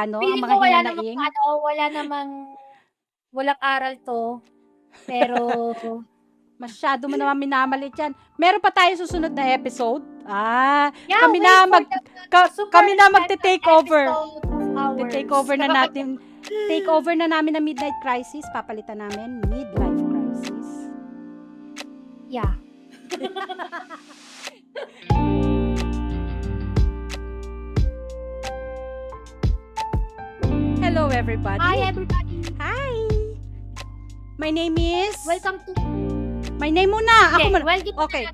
Kristiyano, ang Feeling mga ko hinanaing. walang aral 'to, pero Masyado mo naman minamalit yan. Meron pa tayo susunod na episode. yeah, Kami wait na for the super kami na special magte-take over. episode of Take ours. over na natin. Take over na namin ang Midnight Crisis. Papalitan namin Midlife Crisis. Yeah. Hello everybody. Hi everybody. Hi. My name is Welcome to My name muna. Ako muna. welcome Okay.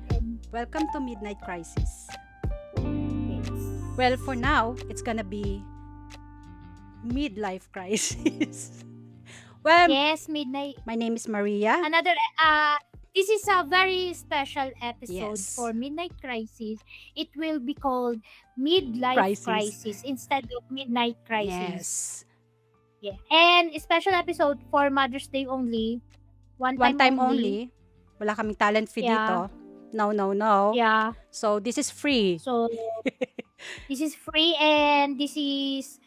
Welcome to Midnight Crisis. Well, for now, it's gonna be midlife crisis. Well, Yes, midnight. my name is Maria. Another this is a very special episode Yes. for Midnight Crisis. It will be called Midlife Crisis instead of Midnight Crisis. Yes. Yeah. And a special episode for Mother's Day only. One time only. Wala kaming talent fee Yeah. dito. No. Yeah. So, this is free. So this is free and this is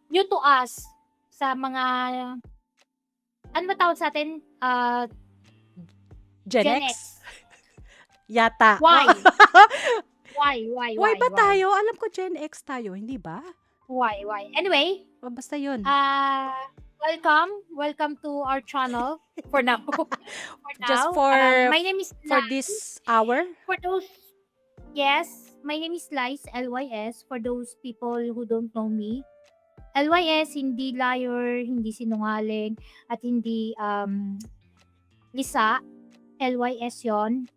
new to us sa mga ano ba tawag sa atin? Gen Gen X? Yata. Why? Why Why ba tayo? Alam ko Gen X tayo, hindi ba? Why? Anyway, Basta yun. welcome to our channel for now. Just for my name is for Lys. this hour. For those, yes, my name is Lys, LYS, for those people who don't know me. LYS, hindi liar, hindi sinungaling, at hindi lisa. LYS yon.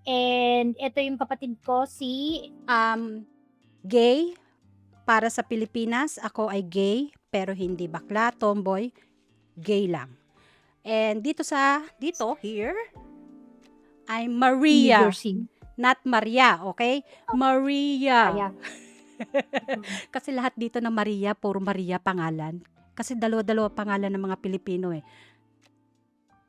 And ito yung kapatid ko, si Gay. Para sa Pilipinas, ako ay gay, pero hindi bakla, tomboy, gay lang. And here, I'm Maria. New Jersey. Not Maria, okay? Maria. Kaya. Kasi lahat dito na Maria, puro Maria pangalan. Kasi dalawa-dalawa pangalan ng mga Pilipino eh.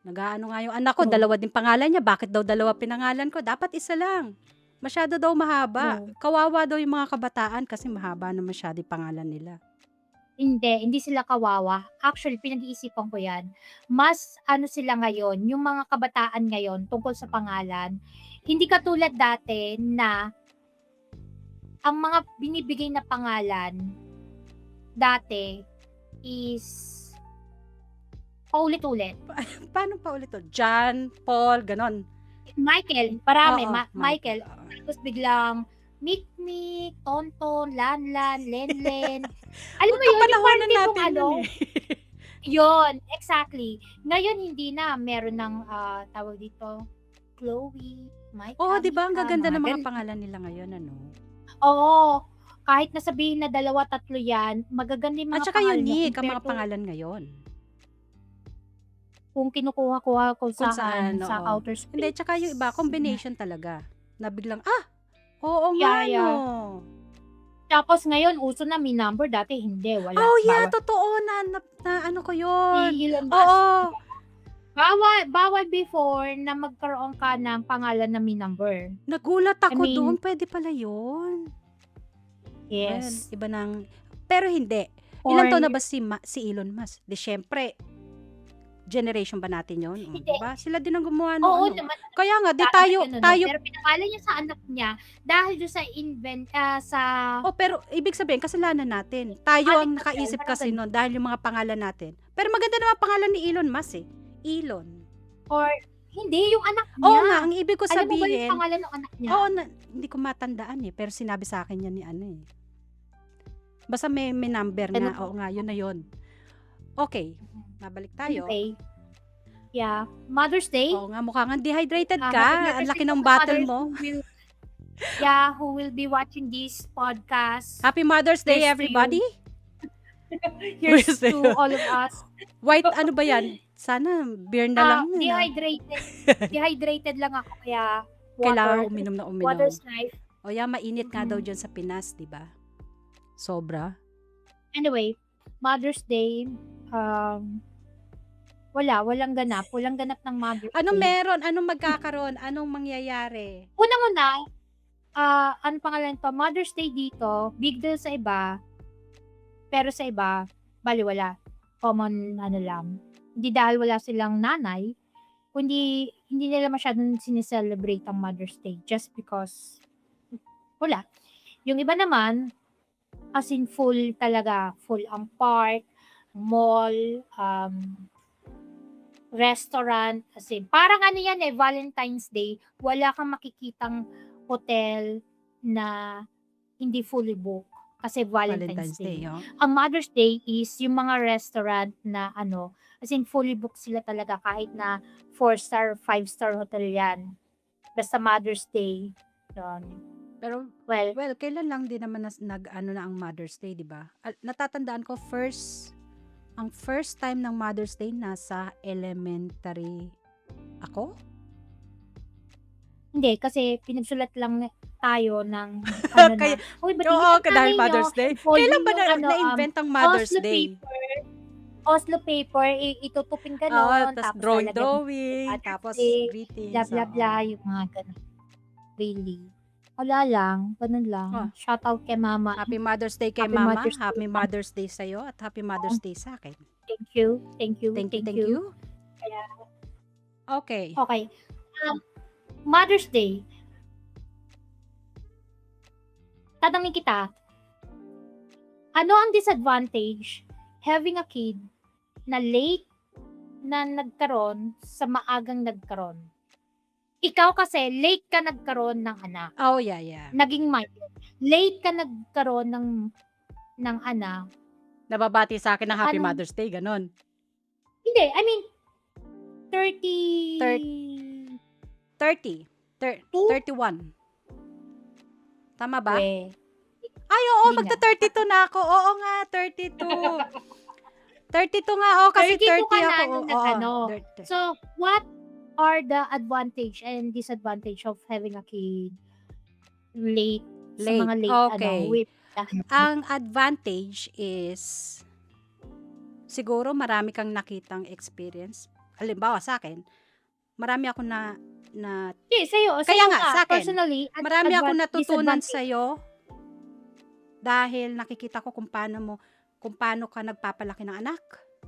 Nag-aano nga yung anak ko, dalawa din pangalan niya. Bakit daw dalawa pinangalan ko? Dapat isa lang. Masyado daw mahaba. Kawawa daw yung mga kabataan kasi mahaba na masyado yung pangalan nila. Hindi sila kawawa. Actually, pinag-iisipan ko yan. Mas ano sila ngayon, yung mga kabataan ngayon tungkol sa pangalan, hindi katulad dati na ang mga binibigay na pangalan dati is paulit-ulit. Paano pa ulit to? John, Paul, ganon. Michael, parami. Oo, Michael. Tapos biglang Mikmik, Tonton, Lanlan, Lenlen. Alam mo yun, yung Kapanahonan parang tipong natin yun eh. Yun, exactly. Ngayon, hindi na. Meron ng, tawag dito, Chloe, Mike. Oo, di ba? Ang gaganda ng mga pangalan nila ngayon, ano? Oo. Kahit nasabihin na 2-3 yan, magaganda yung mga At saka pangalan unique ang compared mga to pangalan ngayon. kung kinukuha-kuha ko Kung saan, saan, sa oo. outer space. Hindi, tsaka yung iba, combination talaga. Na biglang, oo Yeah, nga, no. Tapos ngayon, uso na may number. Dati hindi, wala. Oh, yeah, totoo na ano ko yun. Elon Musk. Oo. Bawal before na magkaroon ka ng pangalan na may number. Nagulat ako I mean, doon. Pwede pala yun. Yes. Well, iba nang, pero hindi. Or- Ilan taon na ba si Elon Musk? Di syempre, generation ba natin yun? Hindi. Diba? Sila din ang gumawa ng Oo ano. naman. Kaya nga, di Dati tayo, ganun, tayo, Pero pinangalan niya sa anak niya dahil doon sa pero ibig sabihin, kasalanan natin. Tayo ang Artificial, nakaisip parang kasi nun dahil yung mga pangalan natin. Pero maganda naman pangalan ni Elon Musk eh. Elon. or hindi, yung anak niya. Oo nga, ang ibig ko Alam mo ba sabihin, yung pangalan ng anak niya? oo, hindi ko matandaan eh. Pero sinabi sa akin yan ni ano eh. Basta may number Ano nga. to? Oo nga, yun na yun. Okay, mabalik tayo. Anyway. Yeah. Mother's Day. Oo nga, mukha nga dehydrated Happy ka. Mother's Ang laki Day ng to bottle mothers mo. who will be watching this podcast. Happy Mother's Day, Here's to everybody. Here's Here's to to you. all of us. White, ano ba yan? Sana, beer na lang. yun, ah. Dehydrated lang ako, kaya Kailangan water. uminom na uminom. Water's life. O yan, mainit nga daw dyan sa Pinas, di ba? Sobra. Anyway, Mother's Day, walang ganap. Walang ganap ng Mother's Anong Day. meron? Anong magkakaroon? Anong mangyayari? Unang-una, ano pangalan to? Mother's Day dito, big deal sa iba. Pero sa iba, balewala. Common ano lang. Hindi dahil wala silang nanay, kundi hindi nila masyadong sineselebrate ang Mother's Day just because wala. Yung iba naman, as in full talaga, full ang park, mall, restaurant, as in, parang ano yan Valentine's Day, wala kang makikitang hotel na hindi fully booked kasi Valentine's Valentine's Day, Day. oh. Ang Mother's Day is yung mga restaurant na ano, as in fully booked sila talaga kahit na 4-star, 5-star hotel yan. Basta Mother's Day. Yun. Pero, Well, well, kailan lang din naman nag-ano na ang Mother's Day, di ba? Natatandaan ko, ang first time ng Mother's Day, nasa elementary ako? hindi, kasi pinagsulat lang tayo ng ano na, Kaya, uy, ba't oo, hindi dahil namin Mother's Day. folding Kailan ba yung ano, na-invent ang Mother's Oslo Day? Oslo paper, itutupin Oo, ganon, tapos tapos lalagyan mo drawing, Mother's tapos Day, greetings. bla bla bla, yung mga ganon. Really. Wala lang, ganun lang. Oh. Shoutout kay mama. Happy Mother's Day kay Happy Mama, Mother's Day, Happy Ma'am. Mother's Day sa'yo, at Happy Mother's Day sa akin. Thank you, thank you, Thank thank you. you. Kaya, Okay. okay. Mother's Day. Tatanungin kita, ano ang disadvantage having a kid na late na nagkaroon sa maagang nagkaroon? Ikaw kasi, late ka nagkaroon ng anak. Oh, yeah. Naging minor. Late ka nagkaroon ng anak. Nababati sa akin ng Happy Anong- Mother's Day, ganon. Hindi, I mean, 30... 30. 31. Tama ba? Eh, Ay, oo, Hindi magta-32 na ako. Oo nga, 32. 32 nga, oh, kasi 32 30 ka na ako. nung Oo, nag-ano. 30. So, what are the advantage and disadvantage of having a kid late? Sa Late, mga late, okay. with Ang advantage is, siguro marami kang nakitang experience. Halimbawa sa akin, marami ako na sa'yo, Kaya nga, sa akin, personally, marami ako natutunan disadvantage. sa'yo dahil nakikita ko kung paano ka nagpapalaki ng anak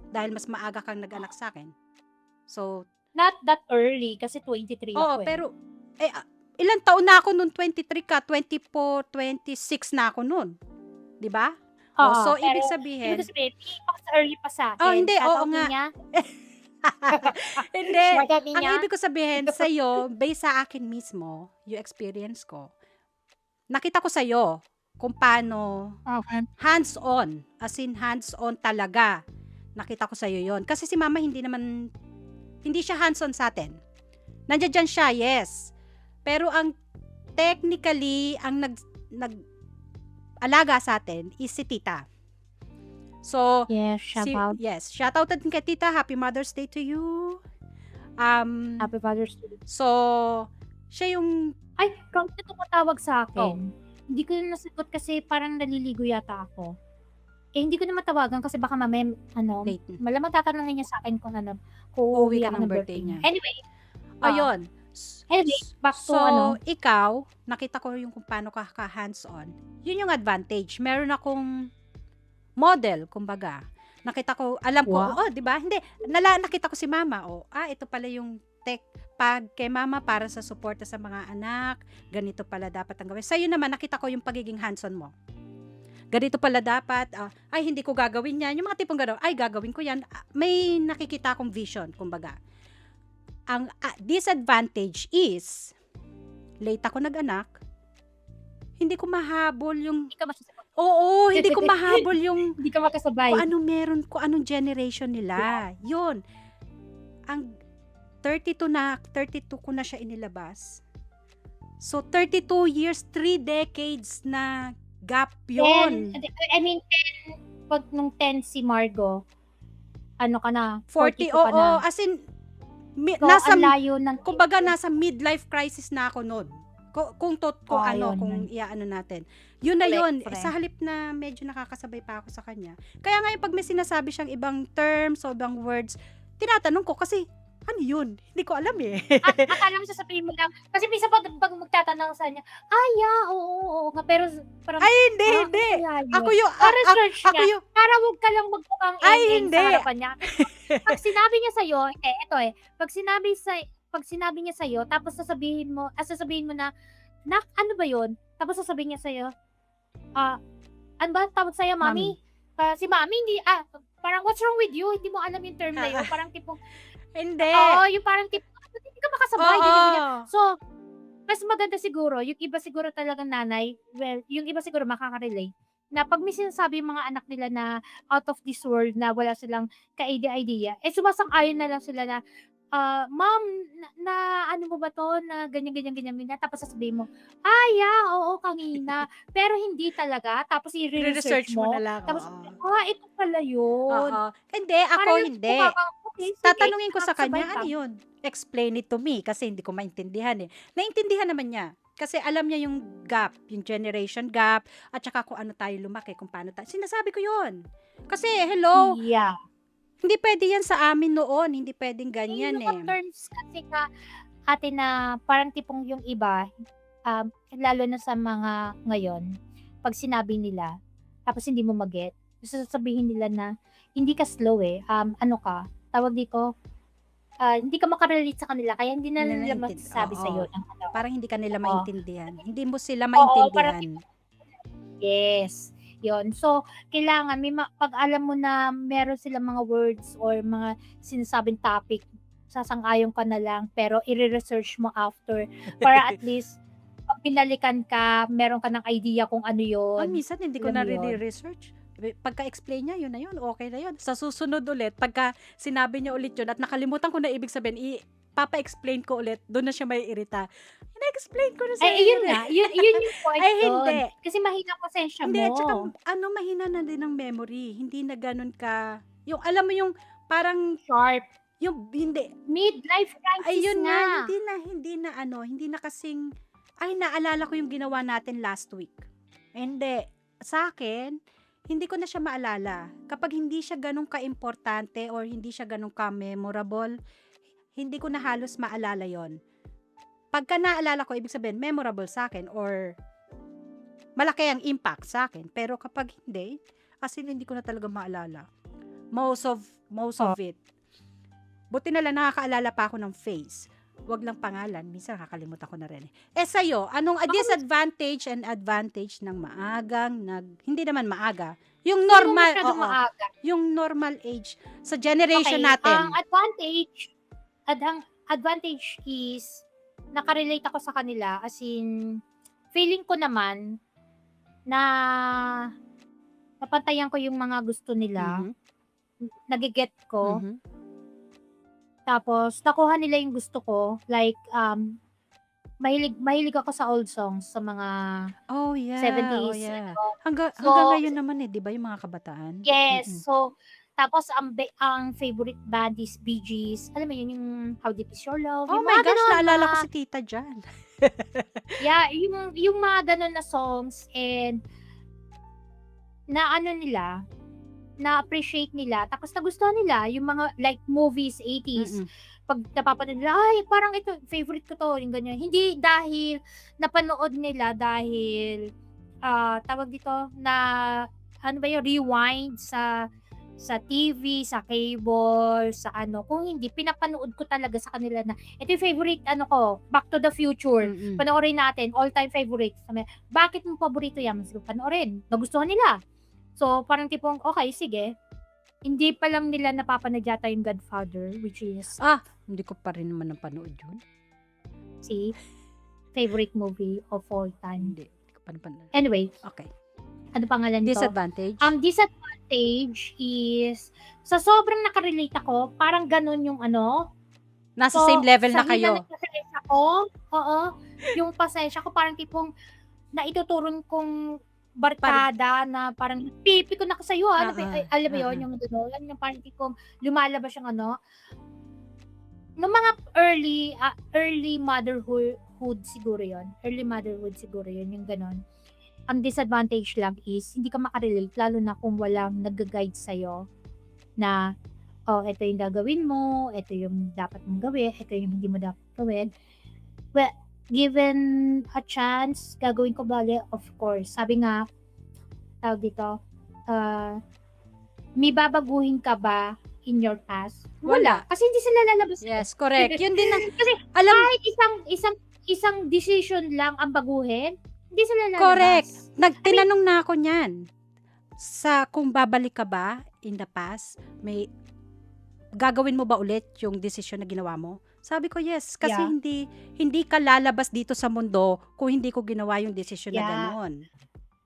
dahil mas maaga kang nag-anak sa akin. So, Not that early, kasi 23 oo, ako eh. pero ilang taon na ako noon? 23 ka, 24, 26 na ako noon. 'Di ba? Oo, So, ibig pero, sabihin, mas early pa sa akin. Oh, hindi, oo Shoutout nga. niya. hindi. Shoutout Ang niya. ibig ko sabihin sa'yo, based sa akin mismo, yung experience ko, nakita ko sa'yo kung paano Okay. hands-on, as in hands-on talaga. Nakita ko sa'yo yon. Kasi si mama hindi siya hands-on sa atin. Nandiyan dyan siya, yes. Pero ang technically, ang nag-alaga sa atin is si tita. So, Yes, shoutout. yes, shoutout din kay tita. Happy Mother's Day to you. Happy Father's Day. So, siya yung, Ay, kung ito tumatawag sa Oh. akin, hindi ko na nasagot kasi parang naliligo yata ako. Hindi ko na matawagan kasi baka mamaya, late. malamang tatanungin niya sa akin kung Uuwi uuwi ka ako ng ng birthday birthday niya. niya. Anyway, Ayun. Anyway, back to So, ano. ikaw, nakita ko yung kung paano ka hands-on. Yun yung advantage. Meron akong model, kumbaga. Nakita ko, alam ko, Wow. di ba? Hindi, nakita ko si mama. Ito pala yung tech pag kay mama para sa suporta sa mga anak. Ganito pala dapat ang gawin. Sa'yo naman, nakita ko yung pagiging hands-on mo. Ganito pala dapat, ay hindi ko gagawin yan. Yung mga tipong gano'n, ay gagawin ko yan. May nakikita akong vision, kumbaga. Ang disadvantage is, late ako nag-anak, hindi ko mahabol yung, Hindi ka masasagot. oo, hindi ko mahabol yung, Hindi ka makasabay. kung anong meron, kung anong generation nila. Yun. Ang 32 ko na siya inilabas. So, 32 years, 3 decades na gap yun. I mean, 10, pag nung 10 si Margo, ano ka na? 40, 42 ka na. as in, So, nasa, ang layo ng... kumbaga, nasa midlife crisis na ako noon. Kung Ayun. iaano natin. Yun na yun. Correct. Sa halip na medyo nakakasabay pa ako sa kanya. Kaya ngayon, pag may sinasabi siyang ibang terms o ibang words, tinatanong ko kasi, Ano yun? Hindi ko alam eh. Akala mo sasabihin mo lang kasi minsan pag magtatanong sa kanya, yeah, oo, oo nga." Pero parang, Ay, hindi, ano hindi. kaya Ako yun? yung, Pa-research ako nga yung, para wag ka lang magmukhang ay, eng-eng sa hindi. harapan niya. Kasi 'pag sinabi niya sa'yo eto, pag sinabi niya sa'yo tapos sasabihin mo na, "Nak, ano ba yun?" Tapos sasabihin niya sa'yo, ah, "Ano ba tawag sa'yo, Mami. mommy?" Si mommy hindi, parang, "What's wrong with you? Hindi mo alam yung term na yun." Parang tipong Hindi. oo, yung parang tipong, "Ba't hindi ka makasabay?" Ganyan, ganyan. Oo. So, mas maganda siguro yung iba siguro talagang nanay, well, yung iba siguro makaka-relate na 'pag may sinasabi yung mga anak nila na out of this world na wala silang ka-idea-idea, sumasang-ayon na lang sila na, "Mom, na ano mo ba 'to, na ganyan, ganyan, ganyan, ganyan." Tapos sasabihin mo, yeah, oo, kanina." Pero hindi talaga, tapos i-re-research Re-research mo na mo, lang, tapos, oo. ito pala yun. Oo. Hindi, Para ako lang hindi. mukha kang, "Okay, sige, Tatanungin ko sa nakakasabay kanya, ka." "Ano yun? Explain it to me." Kasi hindi ko maintindihan eh. Naintindihan naman niya. Kasi alam niya yung gap, yung generation gap, at saka kung ano tayo lumaki, kung paano tayo. Sinasabi ko yun. Kasi, hello, Yeah. hindi pwede yan sa amin noon. Hindi pwedeng Yung ganyan mga eh. terms kasi nga ate na parang tipong yung iba, lalo na sa mga ngayon, 'pag sinabi nila, tapos hindi mo sasabihin nila na, "Hindi ka slow, eh, ano ka, tawag dito, hindi ka maka-relate sa kanila kaya hindi na Hindi nila masasabi oo. sa'yo ng ano." Parang hindi ka nila Oo, maintindihan. Hindi mo sila oo, parang maintindihan. yes, yun. So, kailangan 'pag alam mo na meron silang mga words or mga sinasabing topic, sasang-ayon ka na lang pero ire-research mo after para at least 'pag binalikan ka, meron ka ng idea kung ano yun, Minsan hindi ko alam na mo yun? research. Pagka-explain niya, yun na yun, okey na yun. Sa susunod ulit, pagka sinabi niya ulit yun at nakalimutan ko na ibig sabihin, papa-explain ko ulit, dun na siya maiirita. "In-explain ko na Ay, sa'yo ayun yun, eh." nga, yun yung point Ay, dun, hindi. kasi mahina pasensya Hindi, at saka mo, mahina na din ang memory. Hindi na gano'n ka yung alam mo yung parang sharp, yung hindi. midlife crisis Ayun nga, nga. hindi na kasing, "Ay, naalala ko yung ginawa natin last week." Hindi. Sa'kin, hindi ko na siya maalala. Kapag hindi siya gano'n kaimportante or hindi siya gano'n ka-memorable, hindi ko na halos maalala yon. Pagka naalala ko, ibig sabihin memorable sa'kin or malaki ang impact sa'kin. Pero kapag hindi, as in hindi ko na talaga maalala. Most of Oh, it. Buti na lang nakakaalala pa ako ng face. Wag lang pangalan, minsan nakakalimutan ko na rin. Sa'yo, anong baka disadvantage and advantage ng maagang hindi naman maaga, yung hindi naman normal, masyadong oo, maaga. yung normal age sa generation Okay, ang natin. advantage is naka-relate ako sa kanila, as in feeling ko naman na napantayan ko yung mga gusto nila, Mhm, nage-get ko, mhm. tapos nakuha nila yung gusto ko, like, mahilig ako sa old songs, sa mga Oh, yeah, oh, 70s yeah. ano. Hanggang So ngayon naman, 'di ba, yung mga kabataan? yes, Mm. so tapos ang favorite band is Bee Gees, alam mo yun, yung How Deep Is Your Love, Oh yung my mga gosh, gano'n, naalala ko si tita diyan. yeah, yung mga gano'n na songs, and na ano nila, na-appreciate nila tapos nagustuhan nila yung mga like movies 80s. Mm, 'Pag napapanood nila, "Ay parang ito favorite ko 'to," yung ganyan. Hindi dahil napanood nila dahil, tawag dito, na ano ba yun, rewind sa TV, sa cable, sa ano, kung hindi pinapanood ko talaga sa kanila na, "Ito yung favorite ano ko, Back to the Future, mm. panoorin natin, all-time favorite." Sabi, "Bakit mo paborito 'yan?" Sige panoorin, nagustuhan nila. So, parang tipong, okey sige, hindi pa lang nila napapanood yata yung Godfather, which is Hindi ko pa rin naman napanood yun. see, favorite movie of all time. Hindi ko pa napanood. Anyway, Okay. ano pangalan nito? Disadvantage? Ang disadvantage is sa sobrang naka-relate ako, parang gano'n yung ano, Nasa so same level sa na hina kayo? ng pasensya ko, oo, yung pasensya ko parang tipong naituturing kong Parang barkada na parang pipikon ako sa'yo, alam mo oo, alam mo yun, oo. yung gano'n, yung parang tipong lumalabas yung ano, nung mga early motherhood siguro yun, yung gano'n. Ang disadvantage lang is hindi ka maka-relate lalo na kung walang nagga-guide sa'yo na, oh, ito yung gagawin mo, ito yung dapat mong gawin, ito yung hindi mo dapat gawin. Well, given a chance, gagawin ko ba ulit? Of course. Sabi nga, tawag dito, ah, may babaguhin ka ba in your past? Wala. Wala. Kasi hindi sila lalabas. Yes, correct. Yun din ang, Kasi alam, kahit isang decision lang ang baguhin, hindi sila lalabas. correct. Tinanong na ako niyan. Sa kung babalik ka ba in the past, may gagawin mo ba ulit yung desisyon na ginawa mo? Sabi ko, yes. Kasi Yeah. hindi ka lalabas dito sa mundo kung hindi ko ginawa yung desisyon na Yeah. gano'n.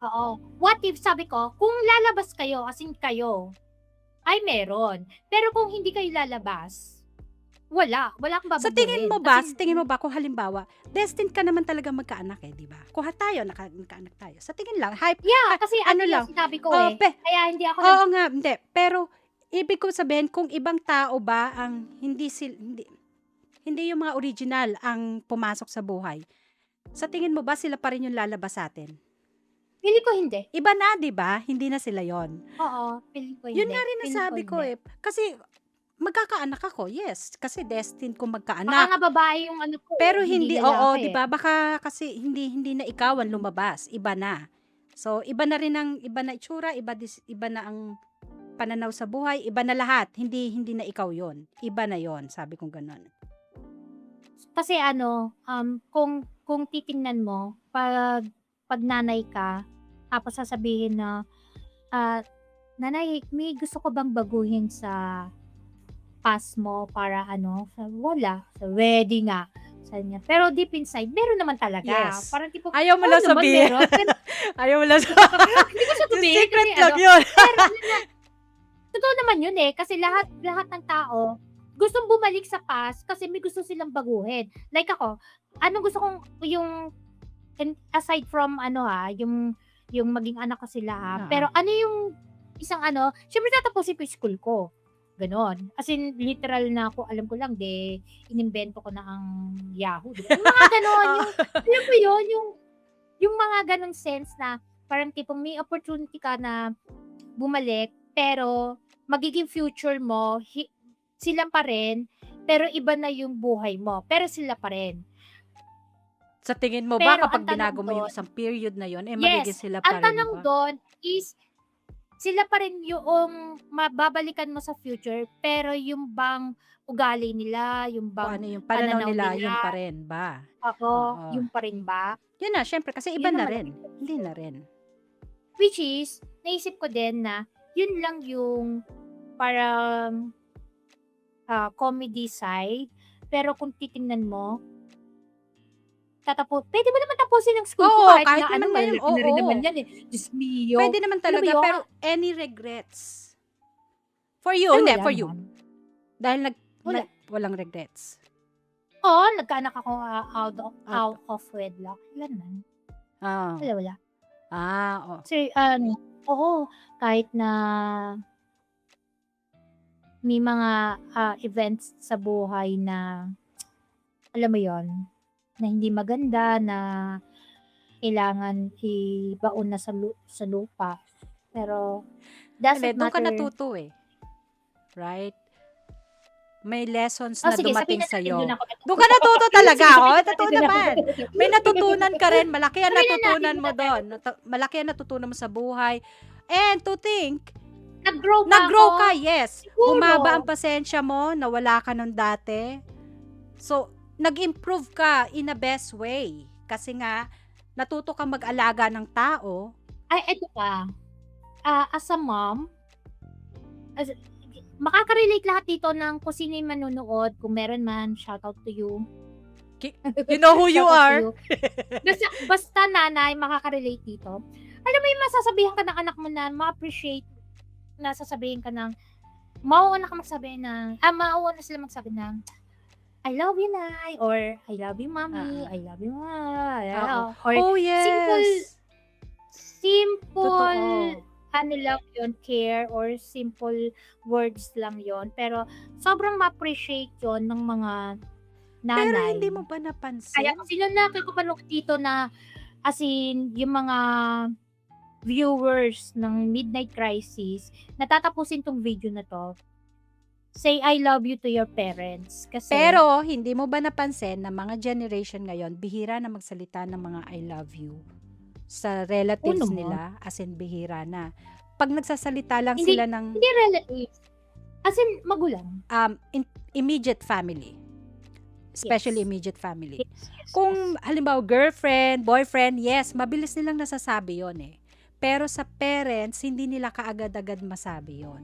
Oo. What if, sabi ko, kung lalabas kayo, as in kayo, ay meron. Pero kung hindi kayo lalabas, wala. Wala akong babaguhin. Sa tingin mo ba kung halimbawa, destined ka naman talaga magkaanak eh, di ba? Kuha tayo, nagkaanak tayo. Sa tingin lang, hype. Yeah, kasi ano ano lang. yung sinabi ko Oh, Kaya hindi ako Oo nga, hindi. Pero, ibig ko sabihin, kung ibang tao ba ang hindi yung mga original ang pumasok sa buhay, sa tingin mo ba sila pa rin yung lalabas sa atin? Pili ko hindi. Iba na, di ba? Hindi na sila yon. Oo, pili ko hindi. Yun nga rin ang sabi ko eh. Kasi, magkakaanak ako, yes. Kasi destined ko Baka magkaanak. nga babae yung ano ko. Pero hindi, oo, lalaki di ba? Baka kasi hindi na ikaw ang lumabas. Iba na. So, iba na itsura, iba na ang pananaw sa buhay, iba na lahat. Hindi na ikaw yon. Iba na yon, sabi kong ganun. Kasi kung titingnan mo, pag nanay ka, tapos sasabihin na, nanay, may gusto ko bang baguhin sa past mo para wala. Sa wedding nga. Sabi niya. Pero deep inside, meron naman talaga. Yes. Parang tipo, Ayaw mo oo lang naman, sabihin. meron. Pero Ayaw mo lang sabihin. hindi ko siya Yung sabihin secret kasi lang yun. pero totoo naman yun eh. Kasi lahat ng tao, gustong bumalik sa past kasi may gusto silang baguhin. Like ako, gusto kong aside from yung maging anak ko sila Oo. pero yung isang syempre tatapusin ko yung school ko. Ganon. As in, literal na ako, alam ko lang, inimbento ko na ang Yahoo. Diba? Yung mga ganon, alam mo yun, yung mga ganong sense na parang tipong may opportunity ka na bumalik, pero magiging future mo, sila pa rin, pero iba na yung buhay mo, pero sila pa rin. Sa tingin mo ba Pero kapag ang tanong binago mo yung doon- isang period na yun, Yes, magiging sila pa ang rin tanong ba? doon is, sila pa rin yung mababalikan mo sa future, pero yung bang ugali nila, yung Kung bang ano yung pananaw nila, nila, yun pa rin ba? ako, Oo. yung pa rin ba? Yun na, syempre, kasi iba Yun na naman rin. Hindi na rin. Which is, naisip ko din na yun lang yung parang comedy side. Pero kung titingnan mo, pwede mo naman tapusin ang school ko Oo, kahit kahit na naman ngayon, malaki na rin oo. naman yan eh. Diyos mio. Pwede naman Alam mo talaga, yun? pero any regrets? For you, Ay, hindi, wala for you. naman. Dahil Wala. walang regrets. Oo, nagkaanak ako out of wedlock. Wala naman. Ah. Wala. Oo. Kasi, oo, kahit na may mga events sa buhay na, alam mo yon, na hindi maganda, na kailangan ibaon na sa lupa. Pero, doesn't Doon ka matter. natuto eh. Right? May lessons na Sige, dumating sabihin natin sa'yo. doon ako natuto. Doon ka natuto talaga. Sige, Oh, sabihin natin totoo doon ako naman. natuto. May natutunan ka rin. Malaki ang Sabihin na natutunan natin mo na doon. Malaki ang natutunan mo sa buhay. And to think, Nag-grow nag-grow ako. ka, yes. Siguro. Humaba ang pasensya mo, nawala ka nung dati. So, nag-improve ka in a best way. Kasi nga, natuto kang mag-alaga ng tao. Ay, eto pa. As a mom, makaka-relate lahat dito ng kung sino yung manunood. Kung meron man, shout out to you. You know who you Shout out are. to you. Basta nanay, makaka-relate dito. Alam mo yung masasabihan ka ng anak mo na ma-appreciate, na sasabihin ka ng, mauuna ka magsabi ng, mauuna sila magsabi ng, I love you, Nay, or I love you, Mommy, I love you, Ma. Or Oh, yes. simple, Totoo. ano lang yun, care, or simple words lang yon. Pero, sobrang ma-appreciate yon ng mga nanay. Pero hindi mo ba napansin? Kaya kung sino na kakapanood dito na, as in, yung mga viewers ng Midnight Crisis, natatapusin tong video na to, Say I love you to your parents. Kasi, Pero, hindi mo ba napansin na mga generation ngayon, bihira na magsalita ng mga I love you sa relatives naman. nila, as in bihira na. Pag nagsasalita lang Hindi, sila ng hindi relatives. As in, magulang. immediate family, especially Yes. immediate family. Yes, yes, Kung halimbawa girlfriend, boyfriend, yes, mabilis nilang nasasabi yon eh. Pero sa parents, hindi nila kaagad-agad masabi yon.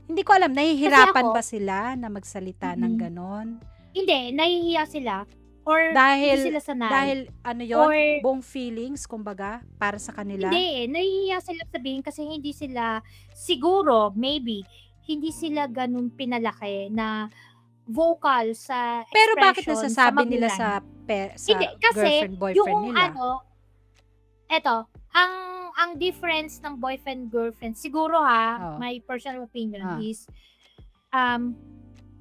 Hindi ko alam, Kasi nahihirapan ako, ba sila na magsalita ng mm, ganon? hindi, nahihiya sila or hindi Dahil, sila sanay dahil ano yon, or buong feelings, kumbaga, para sa kanila. hindi, nahihiya sila sabihin kasi hindi sila siguro, maybe, hindi sila ganun pinalaki na vocal sa Pero bakit expression sa nasasabi nila magulang. sa Hindi, kasi girlfriend, boyfriend yung nila? eto, ang difference ng boyfriend, girlfriend, siguro Oh. my personal opinion Ah. is,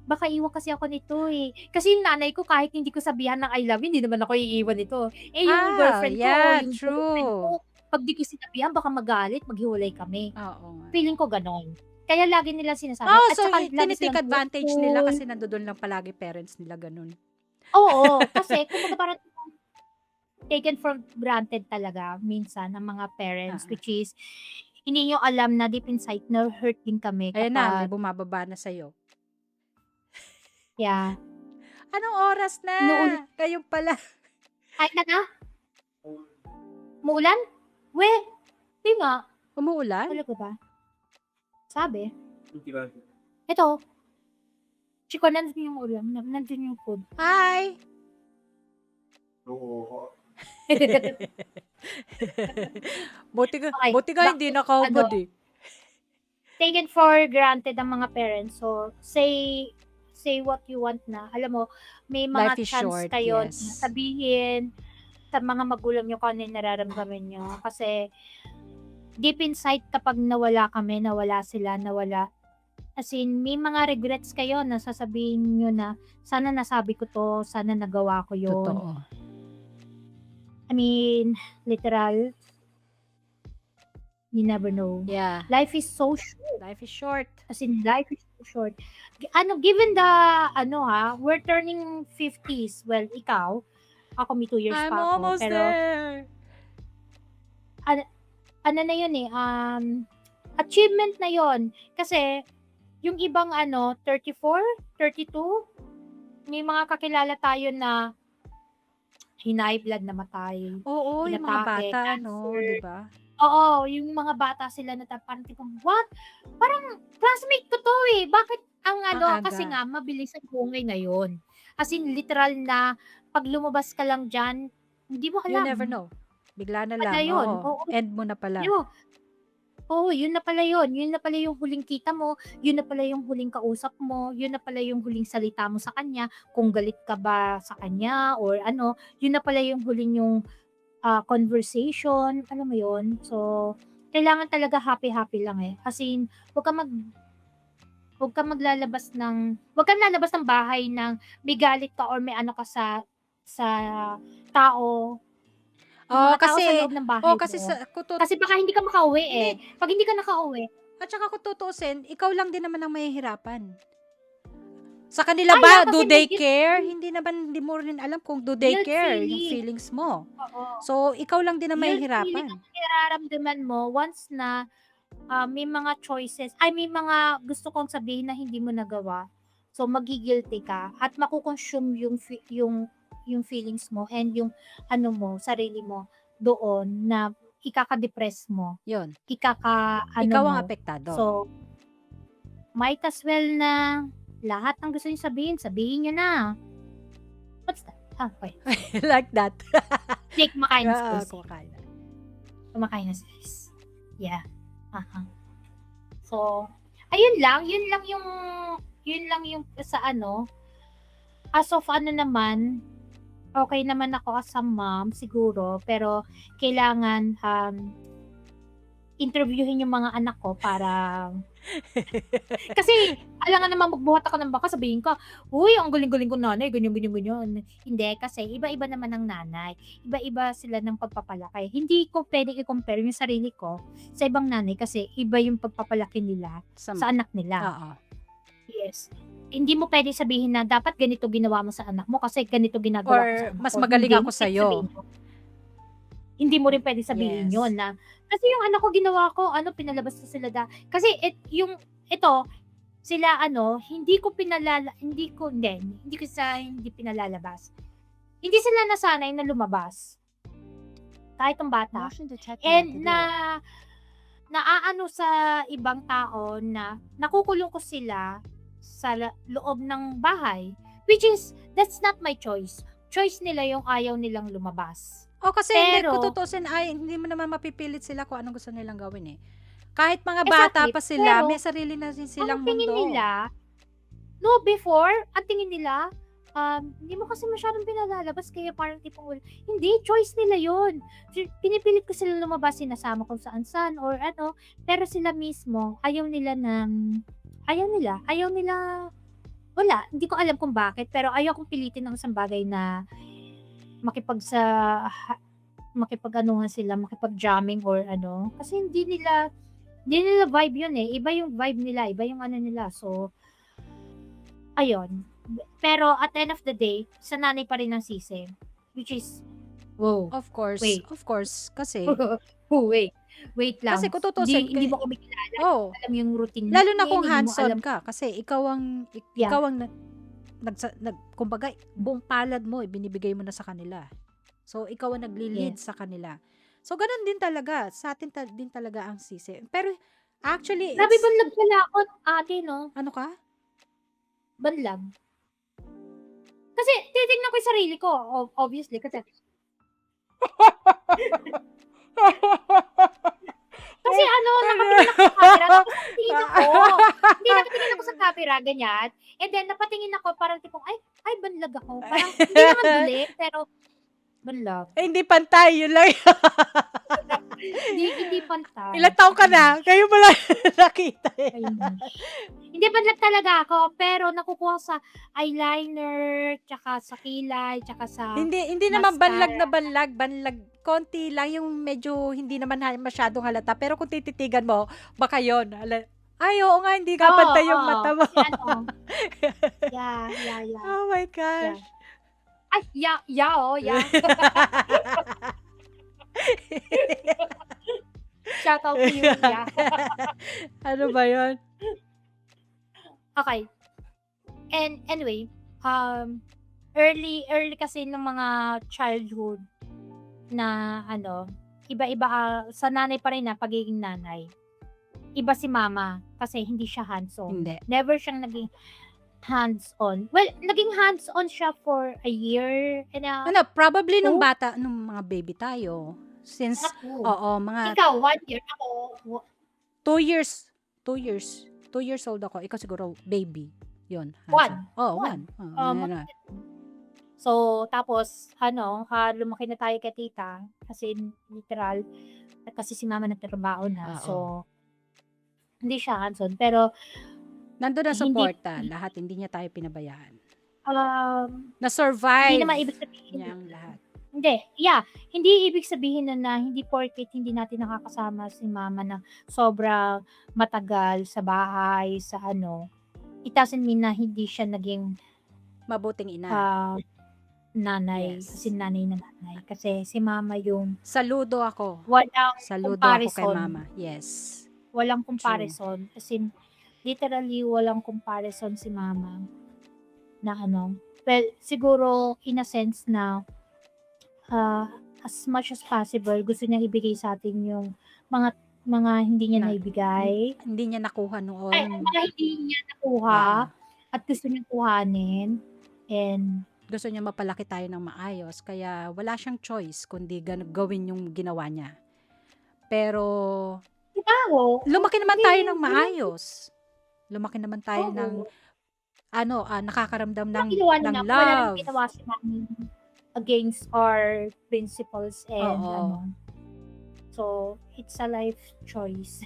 baka iwan kasi ako nito eh. Kasi yung nanay ko kahit hindi ko sabihan ng I love you, hindi naman ako iiwan nito. Eh yung girlfriend ko, Yeah, yung boyfriend ko, true. pag di ko sinabihan, baka magalit, maghiwalay kami. Oo nga. Feeling ko ganon. Kaya lagi nila sinasabi. Oh, At so saka lagi tinitik silang advantage nila truthful. kasi nandoon lang palagi parents nila ganun. Oo, kasi kumbaga parang taken for granted talaga minsan ng mga parents, Ah. which is hindi nyo alam na deep inside na hurt din kami Ayan na, may kapag bumababa na sa'yo. yeah. Anong oras na? Noon, Kayo pala. ay na? Muulan? We, di nga. Umuulan? Talaga ba? Sabi. Ito. Chiko, nandun yung ulam. Nandun yung food. Hi! buti Okay, nga hindi nakahubad eh. taken for granted ang mga parents. So, say what you want na. Alam mo, may mga Life is chance short, kayo yes. na sabihin sa mga magulang nyo kung ano yung nararamdaman nyo. Kasi, deep inside, kapag nawala kami, nawala sila, nawala. As in, may mga regrets kayo na sasabihin nyo na, sana nasabi ko to, sana nagawa ko yun. Totoo. I mean, literal, you never know. Yeah. Life is so short. Life is short. As in, life is so short. Given the, we're turning 50s. Well, ikaw, ako may 2 years I'm pa ako. almost Pero, there. ano na yun eh, achievement na yun. Kasi, yung ibang 34, 32, may mga kakilala tayo na high blood namatay. Oo, yung mga Inatake, bata, cancer. di ba? Oo, yung mga bata sila na parang tipong, what? Parang classmate ko to eh. Bakit ang Ang kasi aga. nga, mabilis ang bungay ngayon. As in, literal na, pag lumabas ka lang dyan, hindi mo You alam. never know. Bigla na lang. Ano yun? Oo. End mo na pala. Yun na pala yun. Yun na pala yung huling kita mo. Yun na pala yung huling kausap mo. Yun na pala yung huling salita mo sa kanya. Kung galit ka ba sa kanya or ano. Yun na pala yung huling yung conversation. Alam mo yun? So, kailangan talaga happy-happy lang eh. As in, huwag kang lalabas ng bahay ng may galit ka or may ano ka sa tao. Mga tao sa loob ng bahay kasi mo. sa Kasi baka hindi ka makauwi eh. Pag hindi ka nakauwi, at saka kung tutuusin, ikaw lang din naman ang mahihirapan. Sa kanila yeah, ba, kasi do they may guilt care? Hindi mo rin alam kung do they Guilt care yung feeling. feelings mo. Oo. So, ikaw lang din ang Guilt feeling mahihirapan. ang nararamdaman mo once na may mga choices, may mga gusto kong sabihin na hindi mo nagawa. So, magi-guilty ka at makukonsume yung feelings mo and yung sarili mo doon na ikaka-depress mo. Yun. Ikaw Ikaw ang mo. apektado. So, might as well na lahat ng gusto niyo sabihin niyo na. What's that? Okay. Like that. Like, kumakain na sis. Kumakain na. Sis. Yeah. So, ayun lang yung sa as of naman, okay naman ako as a mom siguro, pero kailangan interviewin yung mga anak ko para kasi alangan naman magbuhat ako ng baka sabihin ko, uy, ang galing-galing ko nanay, ganyan. Hindi, kasi iba-iba naman ang nanay. Iba-iba sila ng pagpapalaki. Hindi ko pwedeng i-compare yung sarili ko sa ibang nanay kasi iba yung pagpapalaki nila sa anak nila. Oo. Yes. hindi mo pwedeng sabihin na dapat ganito ginawa mo sa anak mo kasi ganito ginagawa ko sa Or anak mas ko. magaling Hindi ako mo pwedeng sa'yo. sabihin yun. Hindi mo rin pwedeng sabihin yun Yes. na, kasi yung anak ko ginawa ko, pinalabas ko sila kasi ito, sila hindi ko hindi pinalalabas. Hindi sila nasanay na lumabas. Kahit ang bata. Motion detected at And the na door. naaano sa ibang tao na nakukulong ko sila sa loob ng bahay. Which is, that's not my choice. Choice nila yung ayaw nilang lumabas. O kasi hindi, Pero, kung tutuusin ay hindi mo naman mapipilit sila kung anong gusto nilang gawin eh. Kahit mga bata exactly, pa sila, pero may sarili na din silang ang tingin mundo. nila, before, ang tingin nila, hindi mo kasi masyadong pinalalabas kaya parang tipong hindi, choice nila yun. Pinipilit ko sila lumabas, sinasama kung saan-saan or pero sila mismo, ayaw nila, wala, hindi ko alam kung bakit, pero ayaw kong pilitin ng isang bagay na makipag-anuhan sila, makipag-jamming or kasi hindi nila vibe yun eh. Iba yung vibe nila, iba yung nila. So, ayun. Pero at the end of the day, sa nanay pa rin ang sisi. Which is, wow. Of course, Wait. of course. Kasi, Wait lang. kasi kung tutuusin, Hindi mo kami kilala. oh, Alam yung routine lalo na namin, kung hindi mo hands-on alam. ka. Kasi ikaw ang, Yeah. ikaw ang kumbaga, buong palad mo, ibinibigay mo na sa kanila. So, ikaw ang nagli-lead sa kanila. So, ganun din talaga. Sa atin din talaga ang sisi. Pero, actually, Grabe, banlag pala ako, ate, no? ano ka? Banlag. Kasi, titignan ko yung sarili ko, obviously, kasi nakatingin ako sa camera, tapos napatingin ako. Hindi, nakatingin ako sa camera, ganyan. And then, napatingin ako, parang tipong, ay, banlag ako. Parang, hindi naman duli, pero, banlag. Eh, hindi pantay, yun lang. Hindi pantay. Ilang taon ka na? Kayo mo lang nakita eh. Ayun. Hindi banlag talaga ako, pero nakukuha sa eyeliner, tsaka sa kilay, tsaka sa Hindi naman mascara. banlag, konti lang yung medyo hindi naman masyadong halata. Pero kung tititigan mo, baka yun. Ay, oo nga, hindi nga pantay yung mata mo. Kasi yeah. Oh my gosh. Ay, yeah. Shout out to you, yeah. Ano ba yun? Okay. And anyway, early kasi ng mga childhood na iba-iba sa nanay pa rin na pagiging nanay. Iba si mama kasi hindi siya hands-on. Hindi. Never siyang naging hands-on. Well, naging hands-on siya for a year and Probably nung Two? bata, nung mga baby tayo. Since, ako. oo, mga Ikaw, 1 year. Ako, 2 years. 2 years old ako. Ikaw siguro, baby. Yun. One. Oh, One. one. So, tapos, lumaki na tayo kay tita. Kasi, literal, kasi si mama nagtrabaho na. Oo. So, hindi siya hands-on. Pero, Nandun ang Hindi- suporta. Lahat, hindi niya tayo pinabayaan. hindi Na-survive naman ibig sabihin. niya ang lahat. Hindi, yeah. Hindi ibig sabihin na hindi porket hindi natin nakakasama si mama na sobrang matagal sa bahay, sa it doesn't mean na hindi siya naging Mabuting ina. nanay. Yes. Kasi nanay na nanay. Kasi si mama yung Saludo ako. walang Saludo ako kay comparison. mama. Yes. Walang comparison. As in, literally, walang comparison si mama na well, siguro, in a sense na, as much as possible, gusto niya ibigay sa atin yung mga hindi niya Na- naibigay. Hindi niya nakuha noon. Ay, mga hindi niya nakuha Ah, at gusto niyang kuhanin. And, gusto niya mapalaki tayo ng maayos. Kaya wala siyang choice kundi gawin yung ginawa niya. Pero, ako, lumaki naman Hindi, tayo ng hindi. maayos. Lumaki naman tayo ng, nakakaramdam ng ginawa niya ng na, wala nang love. ginawa si mami against our principles and Oo. So, it's a life choice.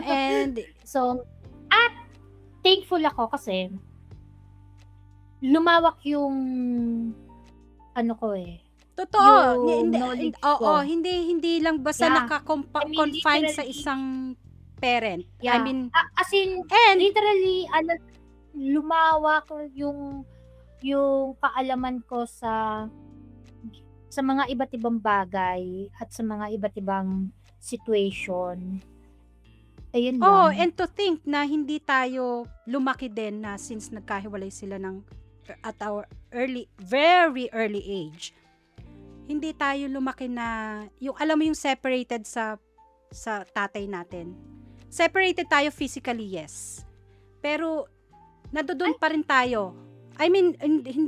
And, So, at thankful ako kasi lumawak yung totoo, Yung hindi, knowledge oo, ko. hindi lang basta Yeah. I mean, confine sa literally. isang parent. I Yeah. mean, As in, and, literally, lumawak yung kaalaman ko sa mga iba't ibang bagay at sa mga iba't ibang situation. Ayun Oh, lang. and to think na hindi tayo lumaki din na since nagkahiwalay sila at our very early age. Hindi tayo lumaki na yung alam mo yung separated sa tatay natin. Separated tayo physically, yes. Pero Ay, nandoon pa rin tayo. I mean,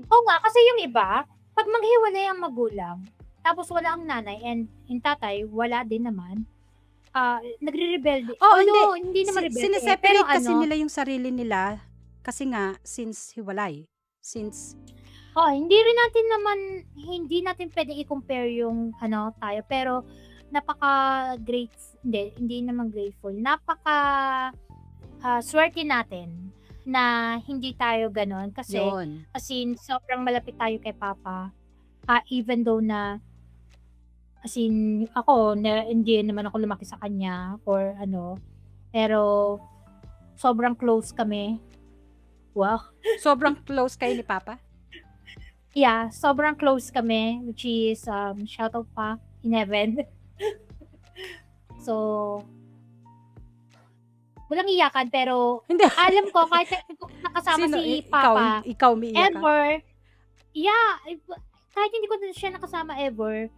oo nga, kasi yung iba, pag maghiwalay ang magulang, tapos wala ang nanay and yung tatay, wala din naman, nagre-rebelde. oh, hindi. Although, hindi naman rebelde pero Sineseparate kasi nila yung sarili nila kasi nga since hiwalay. Since hindi natin pwedeng i-compare yung tayo, pero napaka-grateful, hindi naman grateful, swerte natin na hindi tayo gano'n kasi yon. as in sobrang malapit tayo kay papa. Even though na as in ako na hindi naman ako lumaki sa kanya or pero sobrang close kami. Wow. Sobrang close kayo ni Papa? Yeah, sobrang close kami, which is shout out pa in heaven. So, walang iyakan pero Hindi. alam ko kahit hindi ko nakasama Sino? si Ikaw, papa ikaw umiiyak ka? ever, yeah, kahit hindi ko na siya nakasama ever,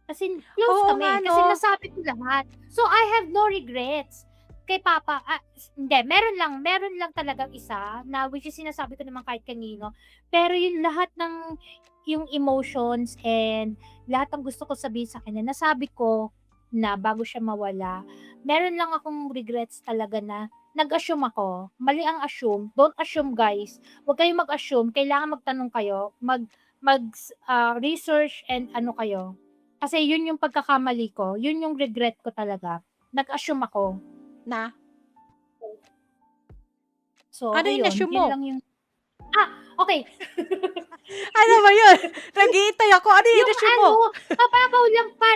as in close Oo kami nga, kasi no? nasabi ko lahat. So, I have no regrets kay papa. Hindi, meron lang talagang isa na which is sinasabi ko naman kahit kanino. Pero yung lahat ng yung emotions and lahat ng gusto ko sabihin sa kanya, nasabi ko na bago siya mawala. Meron lang akong regrets talaga na nag-assume ako. Mali ang assume. Don't assume, guys. Huwag kayong mag-assume. Kailangan magtanong kayo. Research and kayo. Kasi yun yung pagkakamali ko. Yun yung regret ko talaga. Nag-assume ako. Na? So, Ano yung ayun. assume Yun mo? lang yung... Okay. Ano ba yun? Nag-iintay ako. Ano yung Yung assume mo?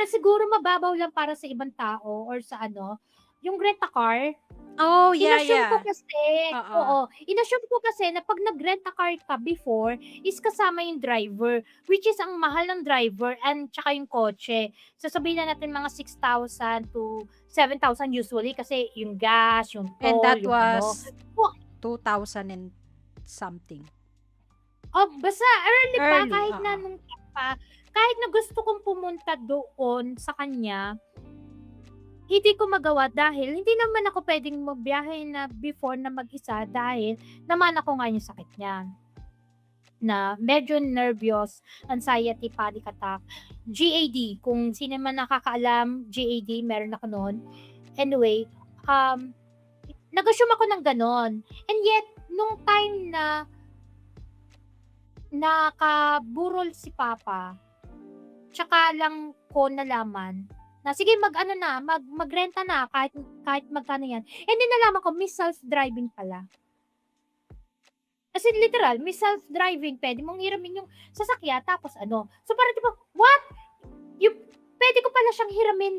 siguro mababaw lang para sa ibang tao or sa yung rent a car. Oh, yeah, Inassume ko yeah. kasi, Oo. inassume ko kasi na pag nag-rent a car ka before, is kasama yung driver, which is ang mahal ng driver and tsaka yung kotse. Sasabihin na natin mga 6,000 to 7,000 usually kasi yung gas, yung And toll, that yung was Oh, 2000 and something. basta early pa, Early, kahit na oo. nung kahit na gusto kong pumunta doon sa kanya, hindi ko magawa dahil hindi naman ako pwedeng magbiyahe na before na mag-isa dahil namana ko nga yung sakit niya. Na medyo nervous, anxiety, panic attack, GAD. Kung sino man nakakaalam, GAD, meron ako noon. Anyway, nag-assume ako ng ganon. And yet, nung time na nakaburol si Papa, tsaka lang ko nalaman na sige magrenta na kahit magkano yan. And then nalaman ko may self-driving pala. As in literal, may self-driving, pwede mong hiramin yung sasakyan tapos So parang diba, what? Pwede ko pala siyang hiramin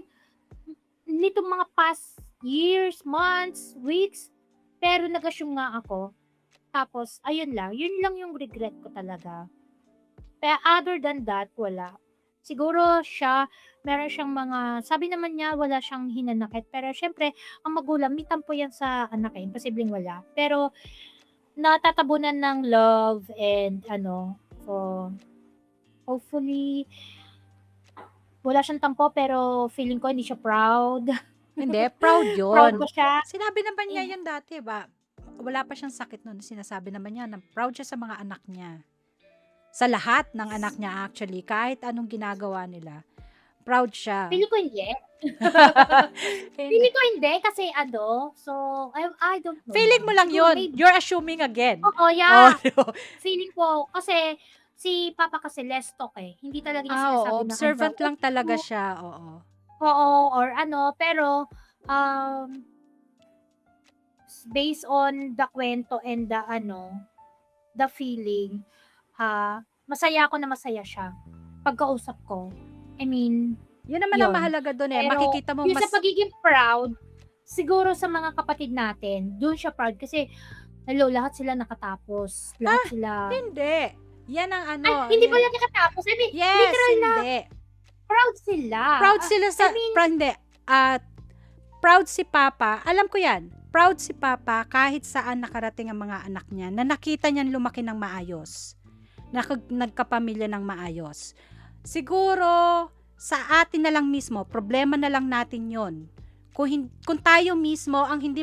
nitong mga past years, months, weeks, pero nag-assume nga ako. Tapos, ayun lang, yun lang yung regret ko talaga. Kaya other than that, wala. Siguro meron siyang sabi naman niya wala siyang hinanakit. Pero syempre, ang magulang, may tampo yan sa anak imposibleng wala. Pero, natatabunan ng love and so, hopefully, wala siyang tampo pero feeling ko hindi siya proud. Hindi, proud Proud yun. ko siya. Sinabi naman niya yan dati, ba? Wala pa siyang sakit noon. Sinasabi naman niya na proud siya sa mga anak niya. Sa lahat ng anak niya actually, kahit anong ginagawa nila, proud siya. Feeling ko hindi. Hindi. Feeling ko hindi kasi so, I don't know. Feeling mo lang Siguro yun. maybe. You're assuming again. Oo, yeah. Oh, Feeling ko, kasi si Papa kasi less talk Hindi talaga niya oo, sinasabi na observant lang talaga siya. Oo. Oo, or pero, based on the kwento and the feeling, masaya ako na masaya siya pagkausap ko. I mean, Yun naman ang yun. mahalaga doon eh. Pero Makikita mo yung mas... sa pagiging proud, siguro sa mga kapatid natin, dun siya proud kasi hello, lahat sila nakatapos, lahat sila Hindi. Yan ang ay, ano, hindi yan. pala nakatapos, I mean, Yes, literal na hindi. proud sila. Proud sila I sa, mean, hindi. At proud si Papa, alam ko yan. Proud si Papa kahit saan nakarating ang mga anak niya na nakita niyan lumaki ng maayos. Nagkapamilya ng maayos. Siguro, sa atin na lang mismo, problema na lang natin yon. Kung tayo mismo ang hindi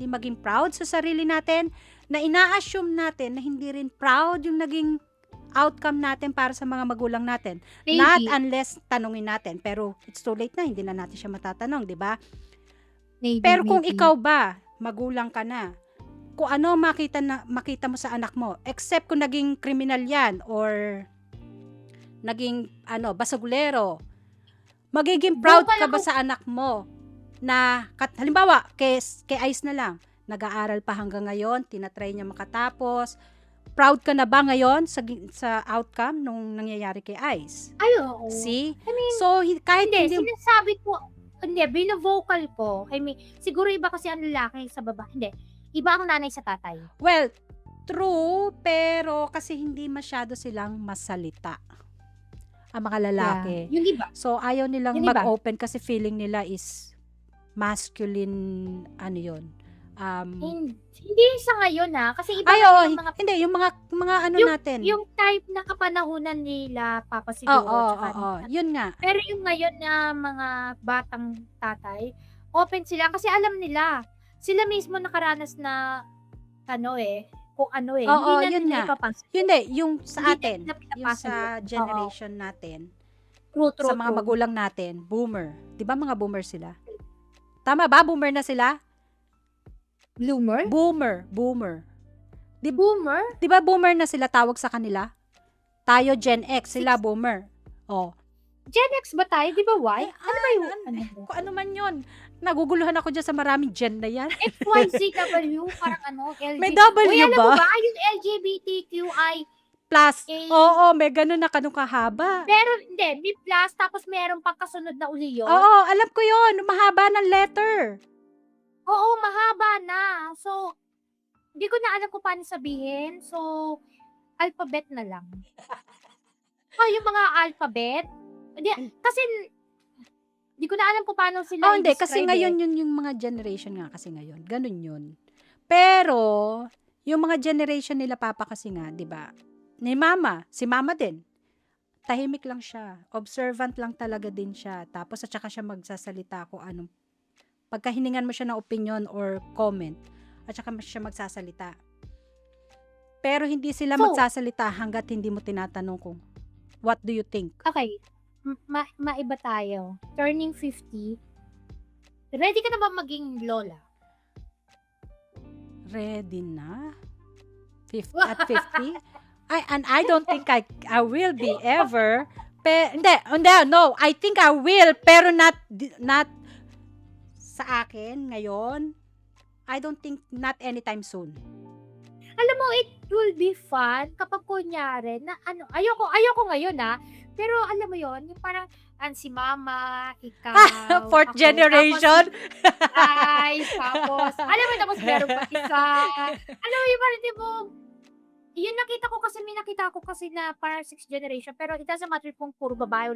maging proud sa sarili natin, na ina-assume natin na hindi rin proud yung naging outcome natin para sa mga magulang natin. Not maybe, unless tanungin natin. Pero it's too late na, hindi na natin siya matatanong, di ba? maybe, Pero kung maybe. ikaw ba, magulang ka na, kung ano makita mo sa anak mo, except kung naging kriminal yan or naging basagulero, magiging proud Vocal ka ba ako, sa anak mo na halimbawa kay Ice na lang, nag-aaral pa hanggang ngayon, tinatry niya makatapos, proud ka na ba ngayon sa outcome nung nangyayari kay Ice? ay, oo. See? I mean, So kahit hindi, hindi, sinasabi ko, hindi, bino-vocal ko. I mean, siguro iba kasi ang lalaki sa baba. Hindi, iba ang nanay sa tatay. well, true, pero kasi hindi masyado silang masalita ang mga lalaki. Yeah. Yung iba. So ayaw nilang Yung iba. mag-open kasi feeling nila is masculine, ano yun. Hindi sa ngayon kasi iba Ay, na oo, yung mga, hindi, yung mga ano yung, natin. yung type na kapanahunan nila, Papa Oo, siguro, oo, tsaka oo, yun nga. pero yung ngayon na mga batang tatay, open sila kasi alam nila. Sila mismo nakaranas na kung Oo, hindi na yun nila nga. ipapasok. Hindi, yung sa Hindi atin, nila yung pinapasa sa yun. Oo. generation natin, True, sa mga true. magulang natin, boomer. 'Di ba mga boomer sila? Tama ba? Boomer na sila? Bloomer? Boomer. Boomer? 'Di ba boomer na sila tawag sa kanila? Tayo Gen X, sila boomer. Oh. Gen X ba tayo? Di ba Y? Ay, Ano ba yung kung ano man 'yon. Naguguluhan ako diyan sa maraming gen na 'yan. XYZW? Parang LGBT. May W Uy, alam mo ba? ba? Yung LGBTQI. Plus, Eh, oo, may ganun na kanong kahaba. Meron, hindi. May plus, tapos meron pang kasunod na uli yun. Oo, alam ko 'yon, mahaba ng letter. Oo, mahaba na. So, hindi ko na alam kung paano sabihin. So, alphabet na lang. Yung mga alphabet. Hindi, kasi, hindi ko na alam kung paano sila Oh, hindi, kasi i-describe ngayon yun yung mga generation nga kasi ngayon. Ganun yun. Pero, yung mga generation nila papa kasi nga, 'di ba? Ni mama, si mama din. Tahimik lang siya. Observant lang talaga din siya. Tapos at saka siya magsasalita kung anong pagkahiningan mo siya ng opinion or comment, at saka siya magsasalita. Pero hindi sila So, magsasalita hanggat hindi mo tinatanong kung what do you think? okay. Maiba tayo. Turning 50. Ready ka na ba maging lola? Ready na? At 50? I don't think I will be ever. Hindi, no. I think I will, pero not sa akin ngayon. I don't think not anytime soon. Alam mo, it will be fun kapag kunyari na ayoko ngayon pero alam mo yon yung parang si mama, ikaw, Fourth ako, generation. tapos alam mo, tapos meron pa isa. Alam mo, yung parang yun may nakita ko kasi na parang 6th generation, pero it doesn't matter kung puro babae o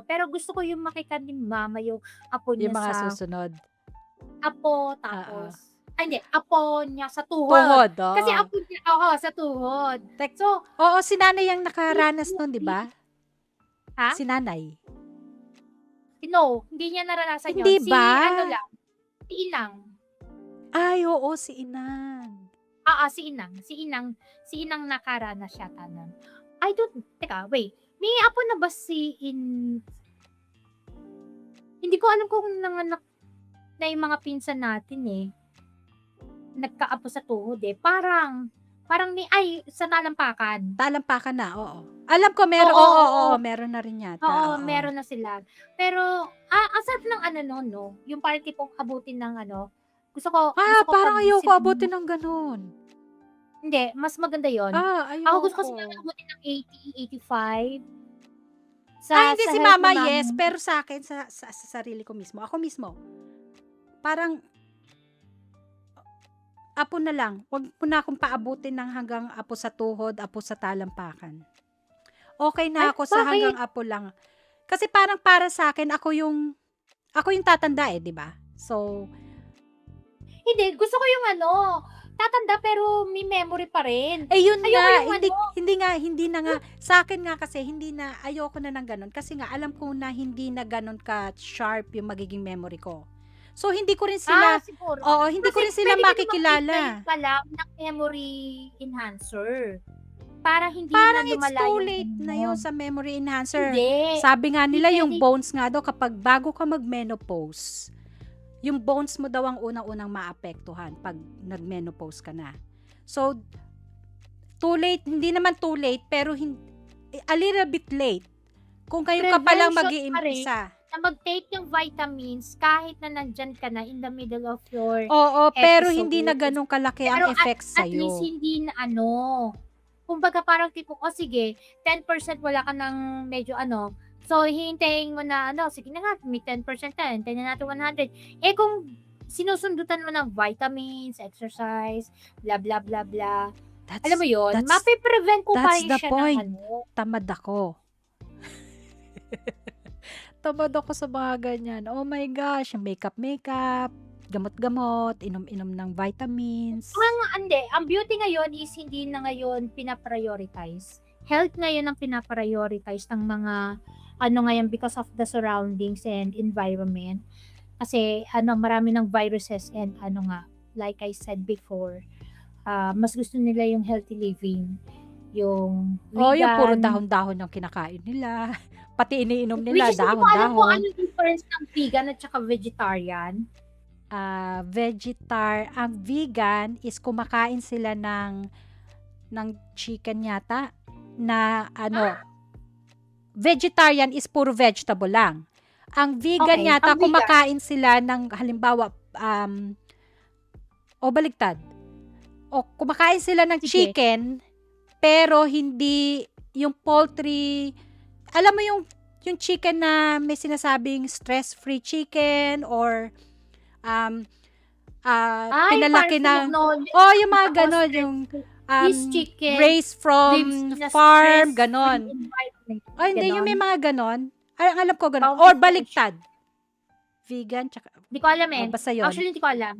pero gusto ko yung makita ni mama yung apo niya Yung mga sa susunod. apo, tapos hindi, apo niya sa tuhod. Tuhod, Kasi oo. apo niya, sa tuhod. So, Oo, si nanay ang nakaranas nun, di ba? ha? Si nanay. No, hindi niya naranasan yun. Hindi Si, ba? si Inang. Ay, oo, si Inang. Si Inang nakaranas siya tanan. Teka, wait. May apo na ba hindi ko alam kung nanganak na yung mga pinsan natin nagkaapo sa tuhod Parang sa talampakan. Talampakan na, oo. Alam ko meron, Oo. meron na rin yata. Oo, meron na sila. Pero, asap ng no? Yung parang tipong abutin ng gusto ko Parang pag ayoko abutin ng ganun. Hindi, mas maganda yon. Ayoko. Ako gusto ko silang abutin ng 80, 85. Hindi Sa si health mama, namin. yes. Pero sa akin, sa sarili ko mismo. Ako mismo. parang apo na lang. Wag mo na akong paabutin ng hanggang apo sa tuhod, apo sa talampakan. Okay Ay, na ako sa bakit? hanggang apo lang. Kasi parang para sa akin, ako yung tatanda 'di ba? So, Hindi, gusto ko yung ano, tatanda pero may memory pa rin. yun Ayoko nga, yung hindi ano, hindi na nga sa'kin nga kasi hindi na ayoko na ng gano'n kasi nga alam ko na hindi na gano'n ka-sharp yung magiging memory ko. So, hindi ko rin sila siguro. oo, hindi ko Kasi rin sila pwede ka namang mag-take ngayon makikilala. pa lang ng memory enhancer. Para hindi na Parang it's lumala too yung late ano na mo. yun sa memory enhancer. Hindi. Sabi nga Hindi nila pwede. yung bones nga daw kapag bago ka mag-menopause, yung bones mo daw ang unang-unang maapektuhan pag nag-menopause ka na. So, too late, hindi naman too late, pero a little bit late. Kung kayo ka palang Prevention pa rin mag-iimpisa. na mag-take yung vitamins kahit na nandyan ka na in the middle of your Oo, pero hindi na episode. ganun kalaki ang Pero effects at least sa'yo. hindi na ano, kumbaga parang tipong, sige, 10% wala ka ng medyo ano, so hihintayin mo na ano, sige na nga, may 10% na, hintayin na natin 100. Kung sinusundutan mo ng vitamins, exercise, blah, blah, blah, blah, alam mo yun, That's mape-prevent ko pa that's rin the siya point. ng ano. Tamad ako. Tamad ako sa mga ganyan. Oh my gosh, makeup, gamot-gamot, inom-inom ng vitamins. Hindi, ang beauty ngayon is hindi na ngayon pina-prioritize. Health ngayon ang pina-prioritize ng mga ano ngayon because of the surroundings and environment. Kasi ano, marami ng viruses and ano nga, like I said before, mas gusto nila yung healthy living, yung Oh, yung puro vegan. dahon-dahon yung kinakain nila. Pati iniinom Which nila, is hindi ko alam kung dahon-dahon. ano yung difference ng vegan at saka vegetarian. Ang vegan is kumakain sila ng chicken yata na ano, vegetarian is puro vegetable lang. Ang vegan Okay, yata ang vegan, kumakain sila ng halimbawa o baligtad. O kumakain sila ng sige. chicken pero hindi yung poultry, alam mo yung chicken na may sinasabing stress-free chicken or um Ay, pinalaki parang ng knowledge yung mga ako, ganon, yung this chicken raised lives from in a farm, stress-free ganon. environment. Hindi, yung may Ganon. mga ganon. Ang alam ko ganon. Bounty Or fresh. baligtad. Vegan, tsaka, Hindi ko alam eh. basta yun. Actually, hindi ko alam.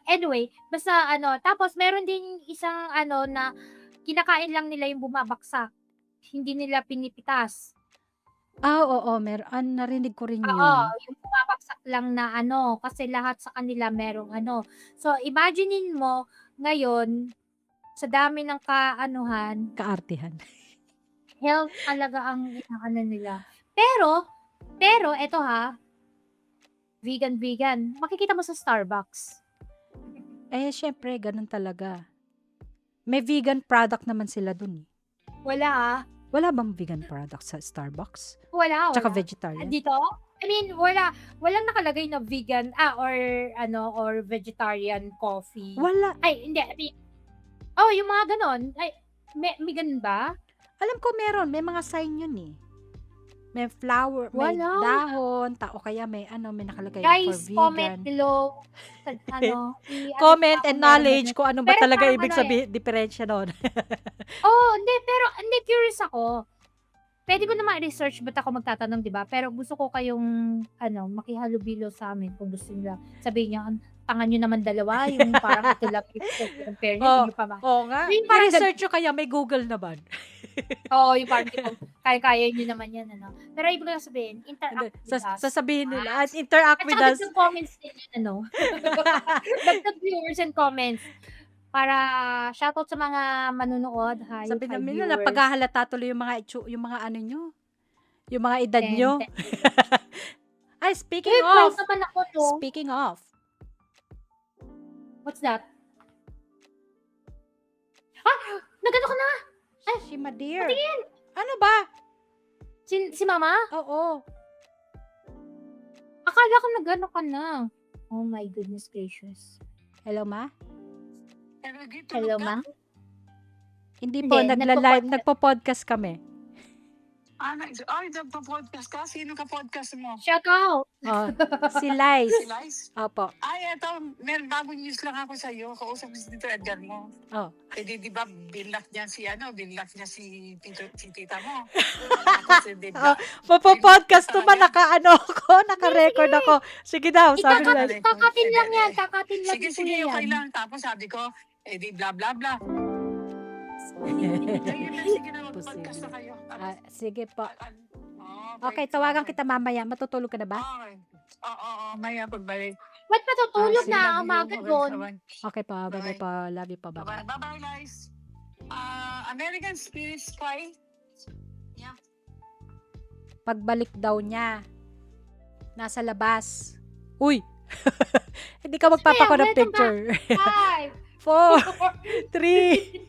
Anyway, basta ano, tapos meron din isang ano na kinakain lang nila yung bumabaksak. Hindi nila pinipitas. Oo, narinig ko rin Oo, yun. yung bumabaksak lang na ano, kasi lahat sa kanila merong ano. So, imaginein mo, ngayon, sa dami ng kaanuhan, Kaartihan. health talaga ang inaano nila. Pero, eto ha, vegan, makikita mo sa Starbucks. Syempre, ganun talaga. May vegan product naman sila dun. Wala Wala bang vegan product sa Starbucks? Wala. Tsaka vegetarian? Dito? I mean, walang nakalagay na vegan, or vegetarian coffee. Wala. Ay, hindi, I mean, yung mga ganon. Ay, may ganun ba? Alam ko meron. May mga sign yun eh. May flower, may Wala. dahon, o kaya may nakalagay for Guys, vegan. comment below. Comment and knowledge kung ano ba Pero talaga parang ibig sabihin, diferensya nun. hindi, curious ako. Pwede ko na ma-research, ba't ako magtatanong, di ba? Pero gusto ko kayong, makihalubilo sa amin kung gusto nila. Sabihin niya, tangan nyo naman dalawa, yung parang ito lang, compare nyo, hindi nyo pa Oo nga. Yung parang I-research nyo kaya may Google naman. yung parang kaya nyo naman yan, ano. Pero ibig ko sabihin, interact with us. Sasabihin nila, at interact At with saka us. dagdag comments din yun, ano. Dagdag viewers and comments. Para shoutout sa mga manunood, Sabi hi namin viewers. na paghahalata tuloy yung mga ano nyo. Yung mga edad nyo. Ay, speaking of. proud naman ako to. Speaking of. What's that? Nagano ka na? Si Madeir. Patingin. Ano ba? Si mama? Oo. Akala ko nagano ka na. Oh my goodness gracious. Hello, ma? Hello, ma? Hindi po, Hindi, nagpo-podcast kami. Nagpa-podcast ka? Sino ka podcast mo? Shout out! Oh, si Liz. Si Liz? Opo. Eto, may bagong news lang ako sa iyo. Kausap ko si Tito Edgar mo. Oh. Di ba, binlock niya si tita mo. Tapos, Oh, Magpo-podcast to ba? Naka-record ako. Sige daw, sabi ni Liz. Kakatin lang yan. Kakatin lang Sige, ni sige, Kuya okay yan. lang. Tapos sabi ko, di bla bla bla. Sige na, mag-podcast na kayo. Sige po. Oh, Okay, tawagan kita mamaya. Matutulog ka na ba? Okay. Oo, maya pagbalik. Ba't matutulog sige, na? Umaga doon. Okay po, bye-bye po. Love you po, bye-bye. Bye-bye, guys. American Spirit Spy. Yeah. Pagbalik daw niya, nasa labas. Uy! Hindi ka magpapako ng welcome picture. 5, 4, 3,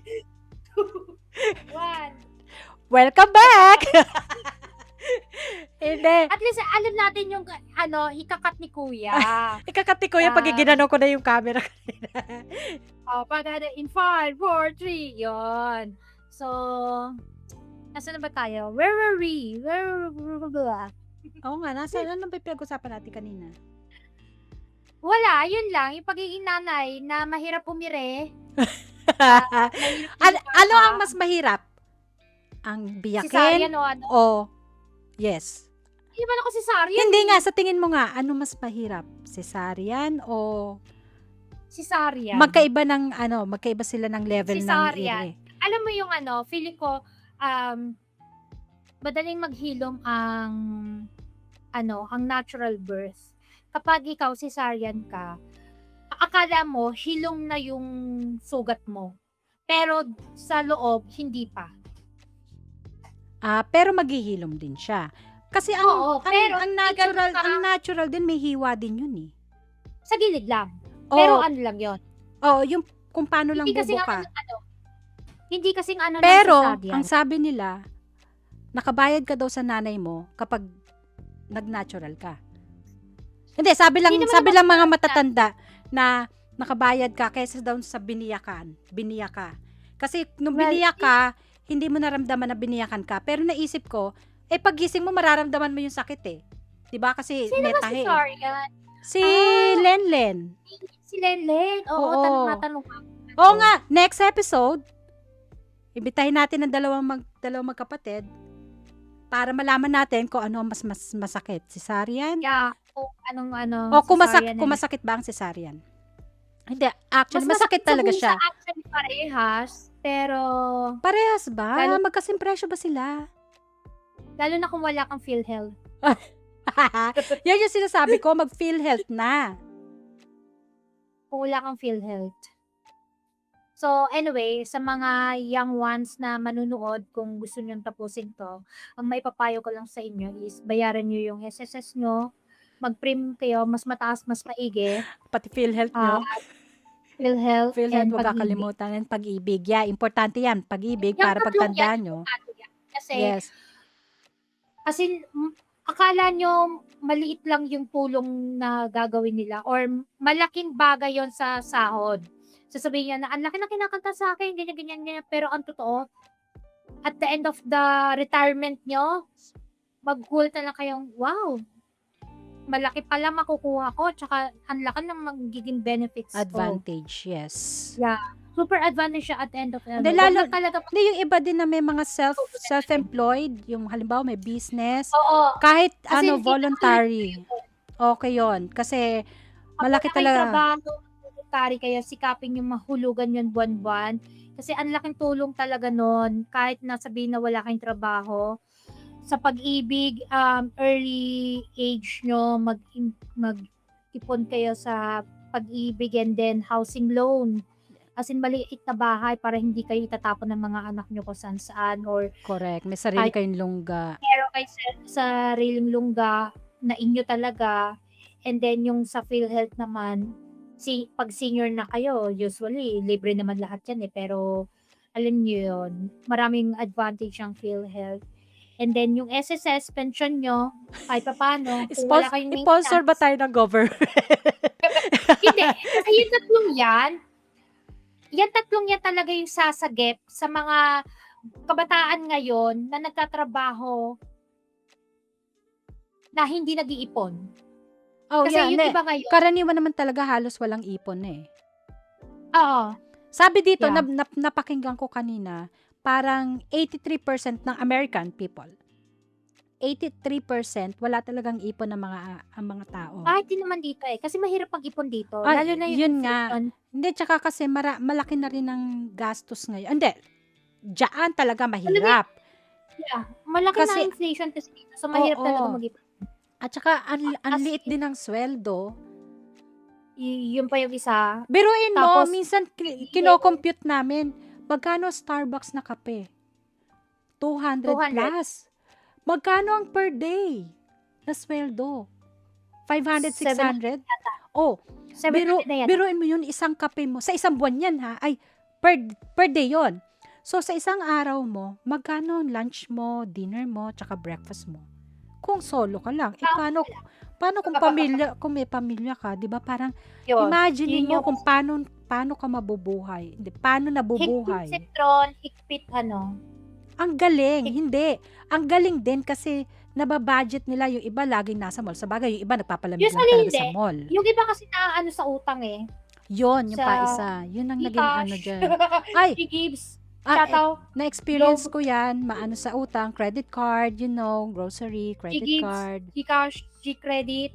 1. welcome back! Hindi. At least alam natin yung ikakat ni Kuya. Ikakati ko yung pag ginano ko na yung camera. Pag in 5, 4, 3, yun. So, nasa na ba tayo? Where were we? Oo nga, ano ba pinag-usapan natin kanina? Wala, yun lang. Yung pagiging nanay na mahirap umire. Ano ang mas mahirap? Ang biyakin? Cesarean o ano? O, yes. Hindi ba ako cesarean? Hindi nga, sa tingin mo nga, ano mas mahirap? Cesarean o Cesarean. magkaiba sila ng level Cesarean. ng Alam mo yung feeling ko, madaling maghilom ang natural birth. Kapag ikaw cesarean ka, akala mo hilom na yung sugat mo. Pero sa loob, hindi pa. pero maghihilom din siya. Kasi Oo, pero ang hindi ganun natural din, may hiwa din yun eh. Sa gilid lang. Oo. Pero ano lang yun. Yung kung paano lang Hindi kasing bubuka. hindi kasing ng Pero, cesarean. ang sabi nila, nakabayad ka daw sa nanay mo kapag nag-natural ka. Hindi, sabi lang mga matatanda na nakabayad ka kaysa daw sa biniya ka. Kasi nung biniyak ka, hindi mo naramdaman na biniyakan ka. Pero naisip ko, paggising mo mararamdaman mo yung sakit eh. 'Di ba? Kasi Sino may ba tahi. cesarean? Si Lenlen. Si Lenlen. Oo, Oo. tanong ka. Oo nga, next episode, ibitahin natin ng dalawang magkapatid para malaman natin kung ano ang mas masakit. Cesarean? Yeah, kung anong O kung cesarean masakit ba ang cesarean? Hindi, actually, masakit talaga siya. Actually, parehas. Pero, Parehas ba? Lalo- Magkasimpresyo ba sila? lalo na kung wala kang PhilHealth. Yan yung sinasabi ko, mag-PhilHealth na. Kung wala kang PhilHealth. So, anyway, sa mga young ones na manunood, kung gusto nyo tapusin to, ang maipapayo ko lang sa inyo is bayaran nyo yung SSS nyo, mag-prim kayo, mas mataas, mas maigi. Pati PhilHealth nyo. PhilHealth PhilHealth, and huwag pag-ibig. kakalimutan ng pag-ibig. Yeah, importante yan. Pag-ibig Yung para tatlong pagtandaan nyo. Kasi, Yes. Kasi akala nyo maliit lang yung tulong na gagawin nila or malaking bagay yon sa sahod. Sasabihin niya na ang laki na kinakanta sa akin, ganyan. Pero ang totoo, at the end of the retirement nyo, mag-goal na lang kayong, wow, malaki pala makukuha ko, tsaka ang laki ng magiging benefits ko. Advantage, yes. Super advantage siya at the end of the Hindi, Wag lalo- lang talaga. Hindi, yung iba din na may mga self-employed, yung halimbawa may business, Oo. kahit Kasi hindi voluntary, okay yon. Kasi malaki Kapag talaga. trabaho, voluntary kayo, sikapin yung mahulugan yun buwan-buwan. Kasi ang laking tulong talaga nun, kahit nasabihin na wala kayong trabaho. Sa pag-ibig, early age nyo, mag-ipon kayo sa pag-ibig and then housing loan. As in, maliit na bahay para hindi kayo itatapon ng mga anak nyo kung saan-saan or Correct. May sarili Ay- kayong lungga. pero kay sa sariling lungga na inyo talaga. And then yung sa PhilHealth naman, pag senior na kayo, usually libre naman lahat yan eh. Pero alam nyo yun, maraming advantage ang PhilHealth. And then yung SSS pension nyo, kahit paano, kung wala kayong Sponsor ba tayo ng government? Hindi. Kasi yung tatlong yan talaga yung sasagip sa mga kabataan ngayon na nagtatrabaho na hindi nag-iipon. Oh, Kasi yeah, yung hindi. iba ngayon, Karaniwan naman talaga halos walang ipon eh. oo, Sabi dito, yeah. napakinggan ko kanina, parang 83% ng American people, 83% wala talagang ipon ng ang mga tao. Kahit din naman dito eh. Kasi mahirap mag-ipon dito. Ah, Lalo na yung yun nga. inflation. Hindi, tsaka kasi malaki na rin ang gastos ngayon. Hindi, diyan talaga Talaga, mahirap. yeah. Malaki na Kasi, ang inflation kasi dito. So, mahirap talaga oo. mag-ipon. At saka, ang As liit in, din ng sweldo. yun pa yung isa. Biruin mo, Tapos, minsan bilihin, kino-compute namin, magkano Starbucks na kape? 200 200. plus. Magkano ang per day na sweldo? 500, 700 600? Oh, 700 na yan. biruin mo yun, isang kape mo. Sa isang buwan yan ha. Ay, per day yon. So, sa isang araw mo, magkano ang lunch mo, dinner mo, tsaka breakfast mo? Kung solo ka lang, paano kung may pamilya ka, 'di ba? Parang Yun. imagine Yun mo yung kung paano ka mabubuhay. Hindi, paano higpit nabubuhay. sitron, higpit ano. Ang galing, hindi. Ang galing din kasi nababudget nila yung iba laging nasa mall. Sa bagay, yung iba nagpapalamig lang Usually talaga hindi. sa mall. Yung iba kasi na sa utang eh. Yon, yung Sa pa isa. Yun ang naging ano Gcash. dyan. Ay, G-Gives. ah, Shout out. na-experience Globe. ko yan, maano sa utang, credit card, grocery, credit G-Gives. card. Gcash. G-Credit.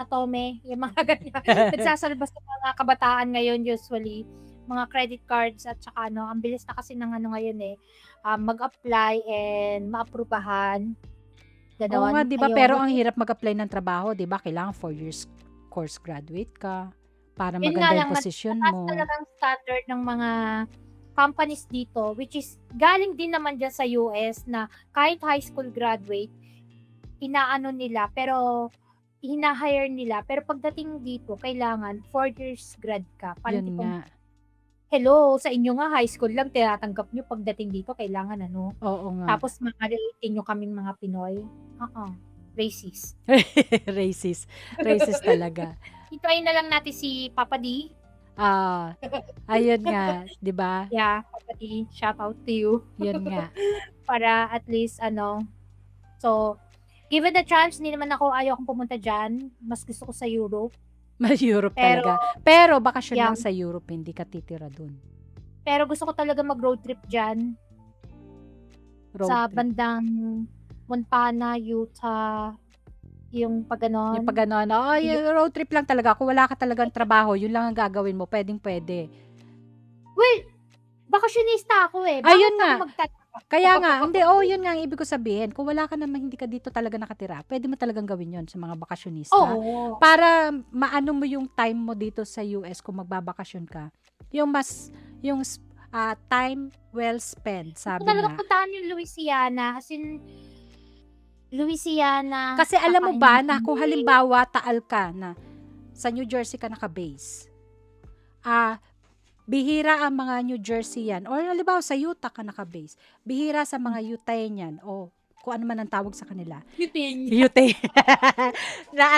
Atome. Yung mga ganyan. Nagsasalbas ng mga kabataan ngayon usually. Mga credit cards at saka ano. Ang bilis na kasi ng ano ngayon eh. Mag-apply and maaprubahan. Oo Ganon. nga, 'di ba? Ayun. Pero ang hirap mag-apply ng trabaho, 'di ba? Kailangan 4 years course graduate ka para Yun nga maganda lang, yung posisyon mataas mo. talagang standard ng mga companies dito, which is galing din naman dyan sa US na kahit high school graduate, inaano nila, pero hina-hire nila. Pero pagdating dito, kailangan 4 years grad ka. Parang Yun tipong, nga. hello, sa inyo nga high school lang, tinatanggap nyo pagdating dito, kailangan ano. Oo nga. Tapos mga nyo kaming mga Pinoy. Racist. Racist talaga. Ituayin na lang natin si Papa D. Ah, ayun nga, 'di ba? Yeah, Papa D, shout out to you. Yun nga. Para at least ano. So, given the chance, hindi naman ayaw akong pumunta dyan. Mas gusto ko sa Europe. Europe Pero, talaga. Pero bakasyon yeah, lang sa Europe, hindi ka titira dun. pero gusto ko talaga mag-road trip dyan. Road Sa trip. bandang Montana, Utah, yung pag ganon. Yung pag ano, yung road trip lang talaga. Kung wala ka talagang trabaho, yun lang ang gagawin mo. Pwede. Well, bakasyonista ako eh. Ayun Bakit nga. ako magtataka? Kaya nga, hindi, yun nga ang ibig ko sabihin. Kung wala ka naman, hindi ka dito talaga nakatira, pwede mo talagang gawin yun sa mga bakasyonista. Oo. Para maano mo yung time mo dito sa US kung magbabakasyon ka. Yung time well spent, sabi Gusto talaga nga. puntahan yung Louisiana. As in, Louisiana. Kasi alam mo ba na kakainin. kung halimbawa taal ka na sa New Jersey ka naka-base, bihira ang mga New Jersey yan, or halimbawa sa Utah ka naka-base, bihira sa mga Utahian o kung ano man ang tawag sa kanila. Utah. Na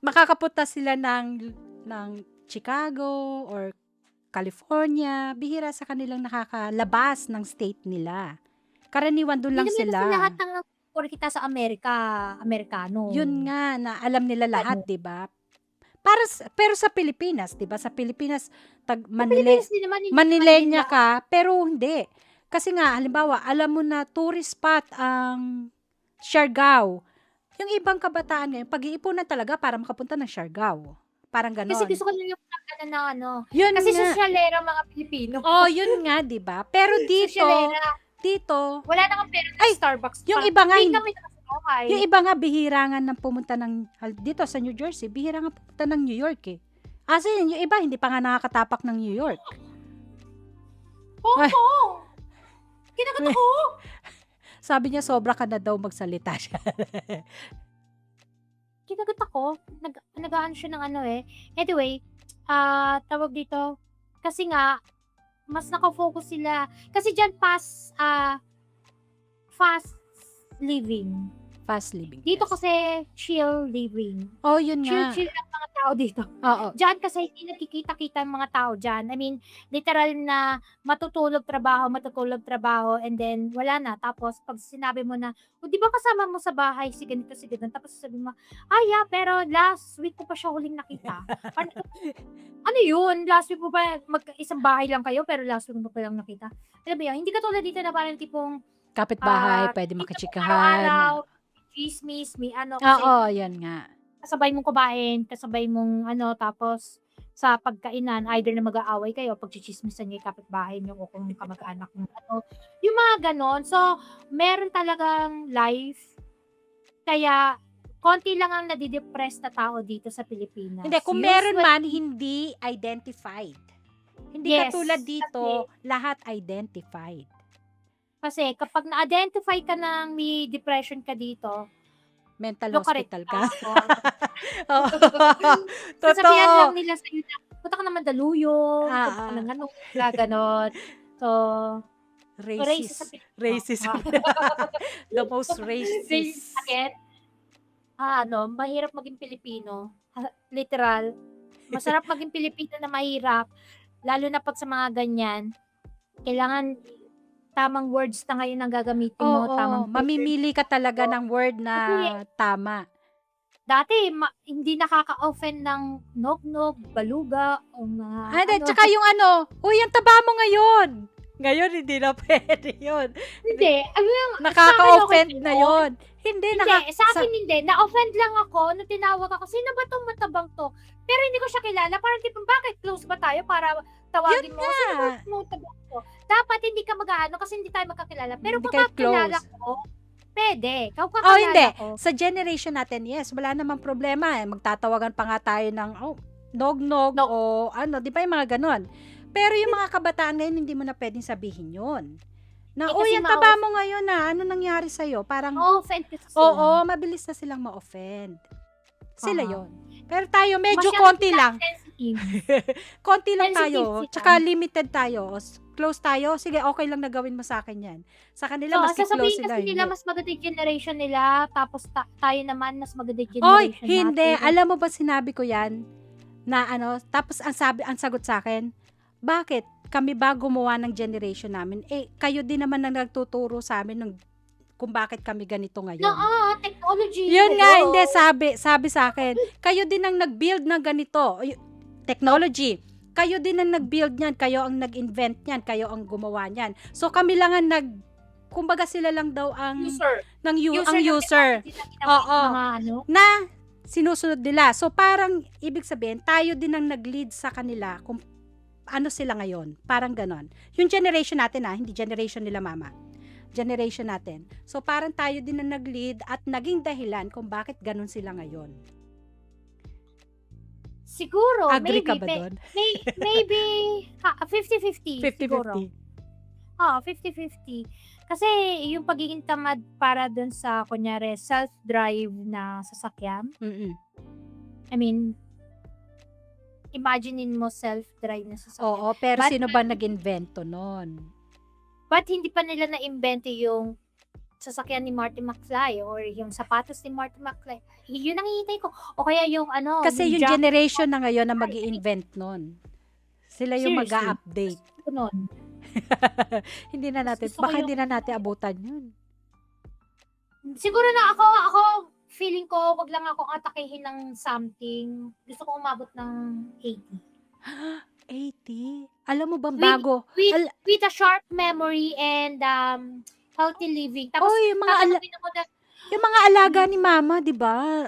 makakapunta sila ng Chicago or California, bihira sa kanilang nakakalabas ng state nila. Karaniwan doon lang Hindi naman sila. kasi lahat ng kita sa Amerikano. Yun nga, na alam nila lahat, 'di ba? Pero sa Pilipinas, 'di ba? Sa Pilipinas, Pilipinas din naman, hindi Manilenya naman ka, pero hindi. Kasi nga, halimbawa, alam mo na tourist spot ang Siargao. Yung ibang kabataan ngayon, pag-iipunan talaga para makapunta ng Siargao. Parang ganon. Kasi gusto ko lang yung ano. Yun Kasi nga. sosyalera mga Pilipino. Yun nga, 'di ba? Pero dito, Wala naman pera ng Ay, Starbucks. yung iba nga, Hindi kami nakasahay. yung iba nga bihira nga nang pumunta dito sa New Jersey, bihira nga pumunta ng New York eh. As in, yung iba hindi pa nga nakakatapak ng New York. Hong Ay. Kong! Kinagat ako! Sabi niya sobra ka na daw magsalita siya. Kinagat ako. Nag-aan siya ng ano eh. Anyway, tawag dito. Kasi nga, mas nakafocus sila. Kasi dyan fast living. Fast living. Dito yes. kasi chill living. Yun nga. Chill lang mga tao dito. Oo. Diyan kasi hindi nagkikita-kita ang mga tao diyan. I mean, literal na matutulog, trabaho, and then wala na. Tapos 'pag sinabi mo na, "O, 'di ba kasama mo sa bahay si ganito, si gano'n?" Tapos sasabihin mo, yeah, pero last week ko pa siya huling nakita." Parang, ano 'yun, last week mo ba isang bahay lang kayo pero last week mo pa lang nakita? Alam mo 'yun, hindi katulad dito na parang tipong, Kapitbahay, pwede kita mo makichikahan. araw-araw, tsismis, may ano, kasi Oo, yan nga. kasabay mong kumain, kasabay mong ano, tapos sa pagkainan either na mag-aaway kayo, pagtsitsismisan niyo yung kapitbahay niyo o kung kamag-anak niyo ano, yung mga gano'n. So, meron talagang life, kaya konti lang ang nade-depress na tao dito sa Pilipinas. Hindi, kung meron Usually, man, hindi identified. Hindi yes, katulad kasi dito, lahat identified. kasi kapag na-identify ka ng may depression ka dito, Mental look-correct hospital ka ka. or Oo. sasabihan Totoo. lang nila sa'yo na, "Punta ka naman Mandaluyong, punta ka Ah, ng ano," gano'n. So, racist sa racist. Pilipino. Racist. The most Racist racist. sa'kin, ano, mahirap maging Pilipino, literal. Masarap maging Pilipino na mahirap, lalo na 'pag sa mga ganyan, kailangan tamang words na ngayon ang gagamitin mo, tamang Oo, word. mamimili ka talaga ng word na Kasi tama. dati hindi nakaka-offend ng nog-nog, baluga, o mga Hindi, ano. tsaka yung ano, "Uy, ang taba mo ngayon." Ngayon, hindi na pwede yun. Hindi, ano lang, sa'kin okey Nakaka-offend lang na yun. yun. Hindi, Hindi, sa'kin hindi. Na-offend lang ako nung tinawag ako, "Sino ba 'tong matabang 'to?" Pero hindi ko siya kilala. Parang tipong, "Bakit, close ba tayo para yun tawagin mo? Sino ba nga. 'tong matabang 'to?" Dapat hindi ka mag-aano kasi hindi tayo magkakilala. Pero Hindi kung kayo kakilala close. ko, puwede. Kung Oh, hindi. kakilala ko, Sa generation natin, yes, wala namang problema, eh. Magtatawagan pa nga tayo ng, nog-nog no, o ano, 'di ba yung mga gano'n. Pero yung mga kabataan ngayon, hindi mo na puwedeng sabihin yun. Na, "Uy, kasi ang taba mo ngayon, ano nangyari sa'yo?" Parang, ma-o-offend kasi oo, sila. mabilis na silang ma-offend. Sila Oo. yon. Pero tayo, medyo Masyado konti silang lang. sensitive. Konti lang Sensitive tayo, sila. tsaka limited tayo. Close tayo, sige, okay lang na gawin mo sa akin yan. Sa kanila, So, maski close sasabihin sila, kasi nila hindi. mas maganda yung generation nila, tapos tayo naman mas maganda yung Oy, generation hindi. natin. Alam mo ba sinabi ko yan? Na ano, tapos ang sagot sa akin, bakit? Kami ba gumawa ng generation namin? Kayo din naman ang nagtuturo sa amin ng kung bakit kami ganito ngayon. Technology, Yun nga, hello. hindi, sabi sa akin, kayo din ang nag-build ng ganito. Technology. Kayo din ang nag-build niyan, kayo ang nag-invent niyan, kayo ang gumawa niyan. So kami lang ang kumbaga sila lang daw ang User. ang ng user. technology na ginamit Oo. ng mga ano. Na sinusunod nila. So parang ibig sabihin, tayo din ang nag-lead sa kanila kung ano sila ngayon. Parang ganon. Yung generation natin, hindi generation nila mama. Generation natin. So parang tayo din ang nag-lead at naging dahilan kung bakit ganon sila ngayon. Siguro, Agree maybe, ka ba doon? maybe, 50-50 siguro. 50-50. 50-50. Kasi yung pagiging tamad para dun sa, kunyari, self-drive na sasakyan. Mm-mm. I mean, imaginein mo self-drive na sasakyan. Oo, pero But- sino ba nag-invento nun? But hindi pa nila na-invento yung sasakyan ni Marty McFly or yung sapatos ni Marty McFly. Yun ang hihintay ko. O kaya yung ano, Kasi yung jacket generation na ngayon na mag-i-invent nun. Sila yung Seriously? mag-a-update. ko nun. Hindi na natin, Gusto ko baka yung- hindi na natin abutan yun. Siguro na ako, feeling ko, wag lang akong atakihin ng something. Gusto ko umabot ng 80. 80? Alam mo ba, With- bago? With a sharp memory and healthy living. Tapos, Oy, tatanungin ako na, yung mga alaga ni mama, di ba?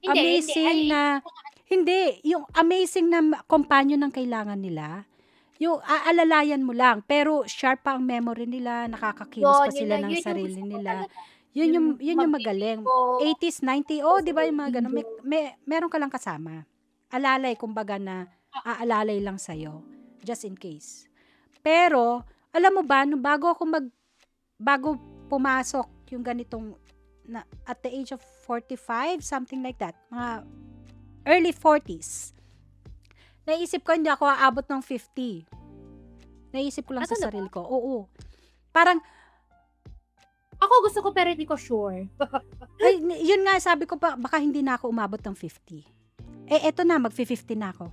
hindi, Amazing na, hindi, yung amazing na companion ng kailangan nila. Yung aalalayan mo lang, pero sharp pa ang memory nila, nakakakilos pa sila ng sarili nila. Yun yung magaling. 80s, 90s, di ba yung mga ganun? Meron ka lang kasama. Alalay, kumbaga na aalalay lang sa'yo. Just in case. Pero, alam mo ba, bago pumasok yung ganitong, at the age of 45, something like that, mga early 40s, naisip ko, hindi ako aabot ng 50. Naisip ko lang sa sarili ko. Oo. Parang, ako gusto ko pero hindi ko sure. ay, yun nga, sabi ko pa, baka hindi na ako umabot ng 50. eto na, magfi-50 na ako.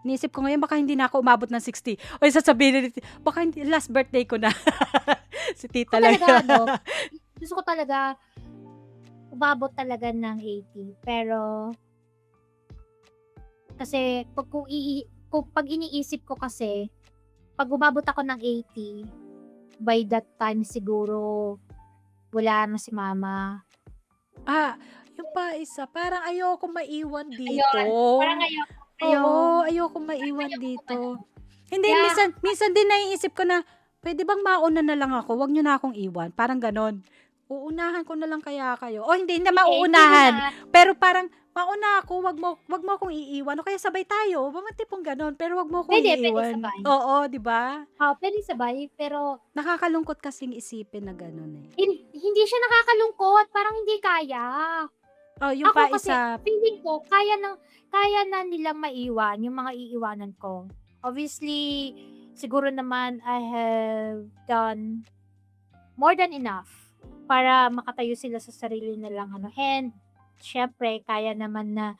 Iniisip ko ngayon, baka hindi na ako umabot ng 60. O sasabihin ni baka hindi, last birthday ko na. Si tita Ako lang. talaga, ano, gusto ko talaga, umabot talaga ng 80. Pero, kasi, pag iniisip ko kasi, pag umabot ako ng 80, by that time siguro, wala na si mama. Yung pa isa, parang ayoko maiwan dito. Ayun, parang ayoko Oo, ayoko maiwan ayoko dito. ano. Hindi, Kaya, minsan din naiisip ko na, pwede bang mauna na lang ako? Wag nyo na akong iwan. Parang ganon. Uunahan ko na lang kaya kayo. O hindi na hindi mo mauunahan. na, Pero parang, mauna ako, wag mo akong iiwan. O kaya sabay tayo. Mga tipong ganon. Pero wag mo akong pwede iiwan. sabay. Oo, di ba? Pwede sabay, pero, Nakakalungkot kasing isipin na ganon eh. hindi siya nakakalungkot, parang hindi kaya. Oh, yung pa Ako kasi, isa, feeling ko, kaya na nilang maiwan yung mga iiwanan ko. Obviously, siguro naman I have done more than enough para makatayo sila sa sarili nilang ano. And, syempre, kaya naman na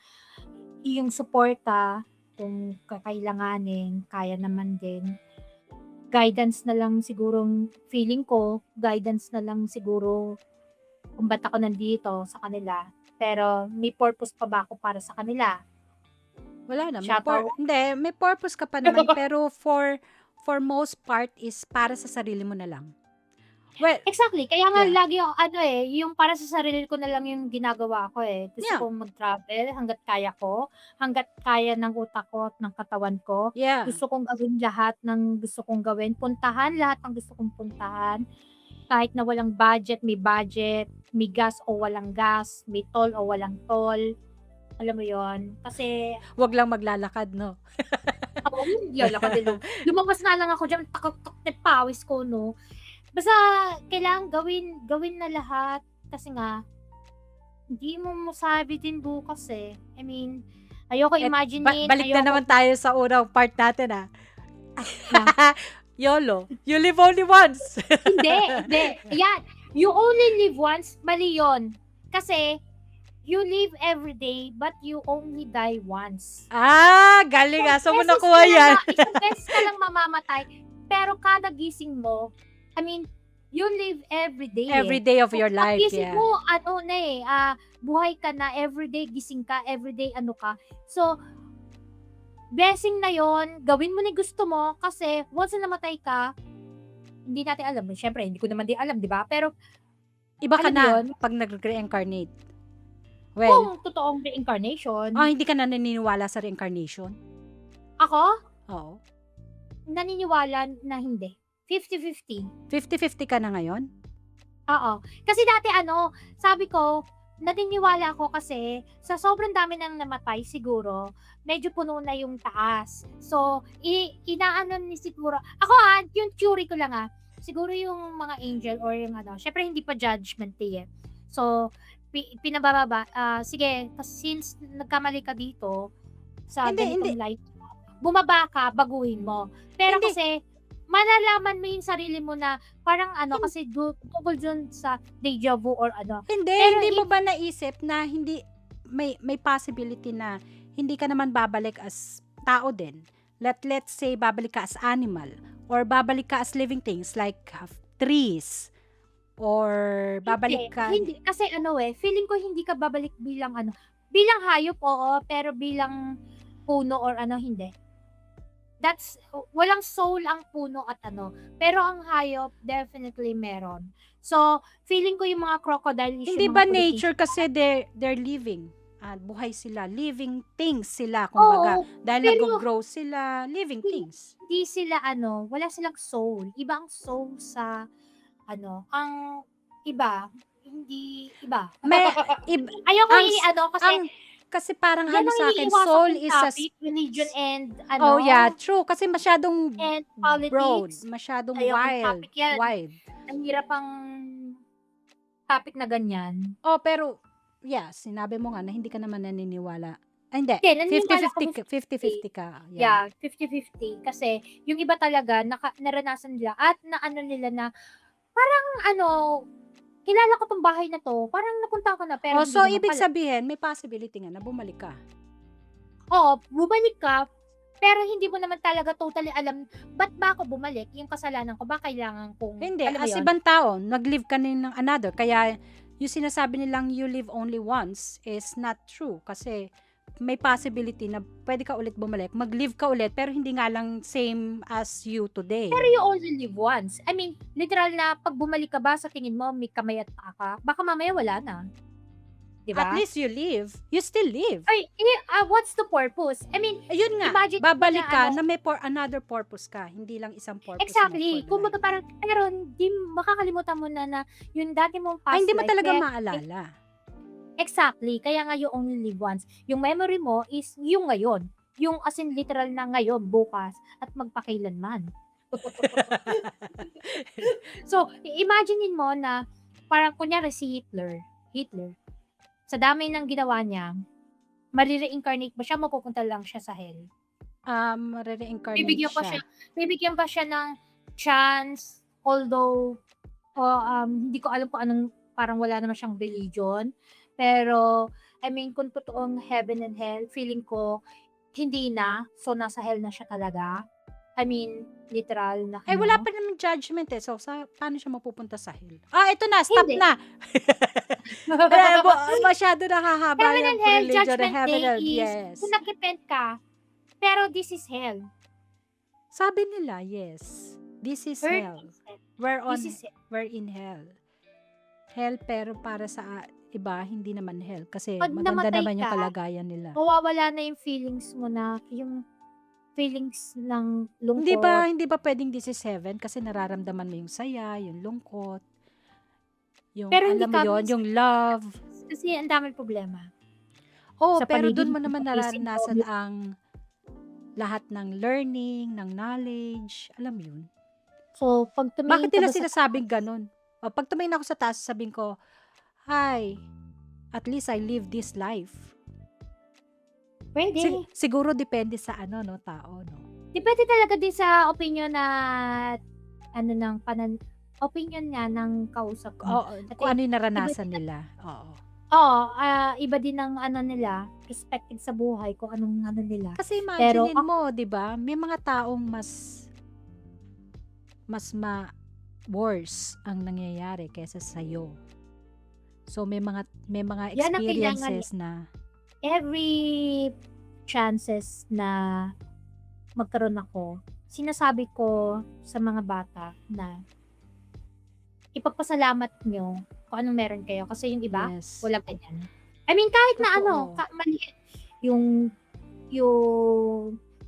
yung suporta, kung kakailanganin, kaya naman din. Guidance na lang siguro, feeling ko, guidance na lang siguro kung ba't ako nandito sa kanila. Pero may purpose pa ba ako para sa kanila? wala na. Shout out. Hindi, may purpose ka pa naman. Pero for most part is para sa sarili mo na lang. Well, Exactly. Kaya nga Yeah. lagi yung yung para sa sarili ko na lang yung ginagawa ko eh. Gusto Yeah. kong mag-travel hangga't kaya ko, hangga't kaya ng utak ko at ng katawan ko. yeah. Gusto kong gawin lahat ng gusto kong gawin. Puntahan lahat ng gusto kong puntahan. Kahit na walang budget, may gas o walang gas, may toll o walang toll. Alam mo yon. Kasi, Wag lang maglalakad, no? ako, yun ako din. Lumabas na lang ako dyan, takot na pawis ko, no? Basta, kailangan gawin na lahat. Kasi nga, hindi mo masabi din bukas eh. I mean, ayoko imaginein. Balik na naman tayo sa unang part natin, Na? YOLO. You live only once. Hindi. Yan. You only live once, mali yun. Kasi, you live every day, but you only die once. Galing ah. Saan mo nakuha yan? Isang beses ka lang mamamatay, pero kada gising mo, I mean, you live every day. Every day of your life, Gising yeah. mo, buhay ka na, everyday gising ka, everyday ano ka. So, blessing na yon, gawin mo na gusto mo, kasi once na namatay ka, hindi natin alam. Siyempre, hindi ko naman din alam, di ba? Pero, Iba ka alam mo na yun? pag nag-reincarnate. Well, kung totoong reincarnation, hindi ka na naniniwala sa reincarnation? ako, Oo. naniniwala na hindi. 50-50. 50-50 ka na ngayon? Oo. Kasi dati sabi ko, naniniwala ako kasi sa sobrang dami nang namatay siguro, medyo puno na yung taas. So, inaano ni siguro, ako yung theory ko lang siguro yung mga angel or yung syempre hindi pa judgment day eh. So, pinababa, sige, since nagkamali ka dito sa ganitong life, bumaba ka, baguhin mo. Pero Hindi. kasi, malalaman mo yung sarili mo na parang kasi tungkol dun sa deja vu or Hindi, Pero hindi mo ba naisip na hindi may possibility na hindi ka naman babalik as tao din? Let's say babalik ka as animal or babalik ka as living things like trees or babalik ka Hindi, kasi feeling ko hindi ka babalik bilang bilang hayop, oo, pero bilang puno or hindi. That's, walang soul ang puno at pero ang hayop, definitely meron. So, feeling ko yung mga crocodile is hindi yung ba mga nature kasi they're living? Buhay sila, living things sila kumbaga. Oo, Dahil pero nag-grow sila, living things. hindi sila wala silang soul. Iba ang soul sa ang iba, hindi iba. Ayoko Kasi parang yan ang sa akin, iniiwasan soul kong is a topic, religion and Oh yeah, true. Kasi masyadong and broad, politics. masyadong Ayokong topic yan. wide. Ang hirap ang topic na ganyan. Pero yeah, sinabi mo nga na hindi ka naman naniniwala. Hindi, Hindi, naniniwala 50-50 ka. Yeah, 50-50. Kasi yung iba talaga, naranasan nila at naano nila na parang kilala ko tong bahay na to, parang napunta ko na pero So hindi naman ibig pala. sabihin, may possibility nga na bumalik ka. Oo, bumalik ka, pero hindi mo naman talaga totally alam, ba't ba ako bumalik? Yung kasalanan ko ba kailangan kong, Hindi, alam mo as yun? ibang tao, nag-live ka din ng another. Kaya yung sinasabi nilang you live only once is not true. Kasi may possibility na pwede ka ulit bumalik. Mag-live ka ulit, pero hindi nga lang same as you today. Pero you only live once. I mean, literal na pag bumalik ka ba sa tingin mo may kamay at paa ka, baka mamaya wala na. Di At ba? least you live. You still live. Ay, what's the purpose? I mean, Ayun nga, imagine mo babalik na ka ano, na may another purpose ka. Hindi lang isang purpose mo exactly. for Kung life. parang, pero hindi makakalimutan mo na yung dati mong past Ay, hindi mo life, talaga kaya, maalala. exactly. Kaya nga you only live once. Yung memory mo is yung ngayon. Yung as in literal na ngayon, bukas, at magpakailanman. So, imaginein mo na parang kunyari si Hitler, sa dami ng ginawa niya, mare-reincarnate ba siya, mapupunta lang siya sa hell? Re-reincarnate Bibigyan pa siya. bibigyan pa siya ng chance, although hindi ko alam kung anong, parang wala naman siyang religion. Pero, I mean, kung totoong heaven and hell, feeling ko, hindi na. So, nasa hell na siya talaga. I mean, literal na Ay, wala pa naman judgment eh. So, paano siya mapupunta sa hell? Ito na. Stop Hindi. na. Masyado nakahaba Heaven yung and hell, religion na judgment heaven day and is, yes. kung nag-repent ka, pero this is hell. Sabi nila, yes. This is Earth hell. is hell. We're This is hell. we're in hell. Hell pero para sa iba, hindi naman hell. Kasi Pag maganda namatay naman yung ka, kalagayan nila. mawawala na yung feelings mo na, yung feelings ng Hindi lungkot. ba pwedeng this is heaven kasi nararamdaman mo yung saya, yung lungkot, yung Pero hindi alam mo ka yon, yung love. kasi ang daming problema. Oh, Sa pero paligid doon mo mo, naman isip mo, nararanasan ang lahat ng learning, ng knowledge, alam mo yun. So, pag tumingin Bakit ka nila ba sa sinasabing taas, ganun? O, pag tumingin ako sa taas, sabihin ko, hi, at least I live this life. pwede. Siguro depende sa tao, no? Depende talaga din sa opinion na, opinion nga ng kausap mo. Oo, At kung ano yung iba naranasan din, nila. Oo. iba din ang nila, perspective sa buhay, kung anong nila. Kasi Pero imaginein mo, 'di ba? May mga taong mas worse ang nangyayari kaysa sa iyo. So may mga yan ang kailangan experiences na every chances na magkaroon ako, sinasabi ko sa mga bata na ipagpasalamat nyo kung anong meron kayo. Kasi yung iba, yes. wala ganyan. I mean, kahit na Totoo. maliit, yung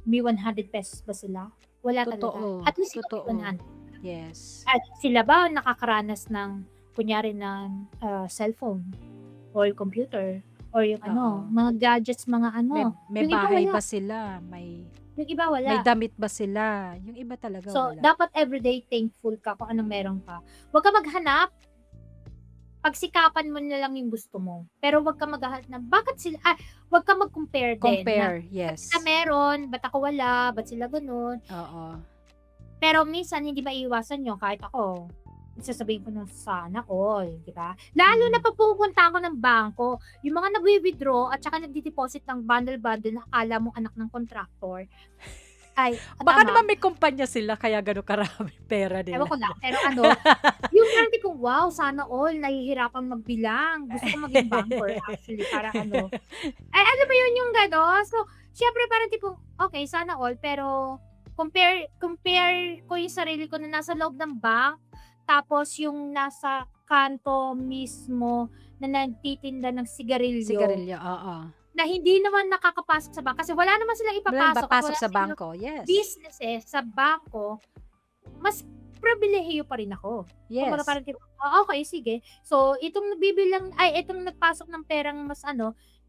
may 100 pesos ba sila? Wala Totoo. talaga. At least Totoo. may 100. Yes. At sila ba nakakaranas ng, kunyari ng cellphone or computer or yung Oo. mga gadgets, mga May Yung iba bahay wala. ba sila? May Yung iba wala. damit ba sila? Yung iba talaga So, wala. dapat everyday thankful ka kung anong meron ka. Huwag ka maghanap. Pagsikapan mo na lang yung gusto mo. Pero huwag ka maghanap na, huwag ka mag-compare din. Compare, Na, yes. ba't sila meron, ba't ako wala, ba't sila ganun. Oo. Pero minsan, hindi maiiwasan nyo, kahit ako, sasabihin ko na sana all, di ba? Lalo na pag pupunta ako ng bangko, yung mga nagwi-withdraw at saka nagdi-deposit ng bundle-bundle, akala mong anak ng contractor. Ay, Baka tama. naman may kumpanya sila kaya gano'n karami pera nila. Ewan ko lang. Pero yung parang ko, wow, sana all, nahihirapan magbilang. Gusto ko maging banker, actually, para Ay, alam mo yun yung gano'n? So, syempre parang okay, sana all, pero compare ko yung sarili ko na nasa loob ng bank, tapos yung nasa kanto mismo na nagtitinda ng sigarilyo. Sigarilyo, oo. Na hindi naman nakakapasok sa bangko. Kasi wala naman silang ipapasok. Papasok Wala sa silang bangko, yes. businesses sa bangko, mas pribilehiyo pa rin ako. Yes. Kumbaga parang okay, sige. So, itong nagpasok ng perang mas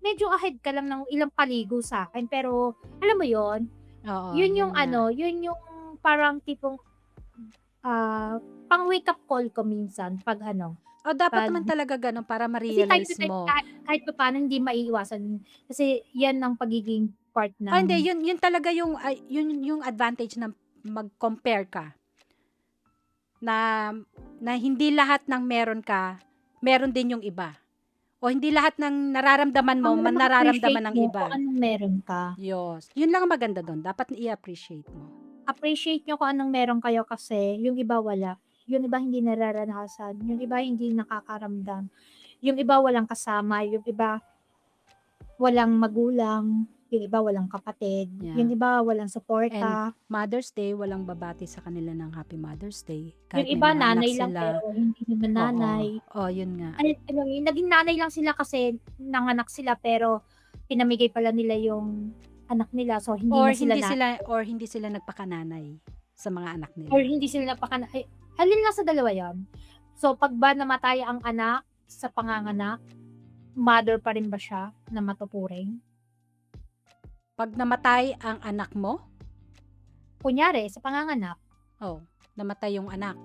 medyo ahead ka lang ng ilang paligo sa akin. Pero, alam mo yon, Oo, yun yung nga. yun yung parang tipong pang wake up call ko minsan pag dapat pag- naman talaga ganun para kasi time ma-realize to time, mo. kahit pa paano hindi maiiwasan. Kasi yan ang pagiging part ng... Hindi, yun talaga yung advantage na mag-compare ka. Na hindi lahat ng meron ka, meron din yung iba. O hindi lahat ng nararamdaman mo, Ang nararamdaman ng ma-appreciate mo iba. kung anong meron ka. Yos. Yun lang ang maganda doon. Dapat i-appreciate mo. Appreciate nyo kung anong meron kayo kasi yung iba wala. Yung iba hindi nararanasan. Yung iba hindi nakakaramdam. Yung iba walang kasama. Yung iba walang magulang. Yung iba walang kapatid. Yeah. Yung iba walang suporta. Mother's Day, walang babati sa kanila ng Happy Mother's Day. Yung Kahit may iba mga anak nanay lang sila. pero hindi naman nanay. Oo, yun nga. Ano, naging nanay lang sila kasi nanganak sila pero pinamigay pala nila yung anak nila so hindi Or na sila hindi sila nagpakananay sa mga anak nila. or hindi sila napakana ay, alin lang sa dalawa yan. So pag ba namatay ang anak sa panganganak, mother pa rin ba siya na matuturing? Pag namatay ang anak mo, Kunyari sa panganganak, namatay yung anak.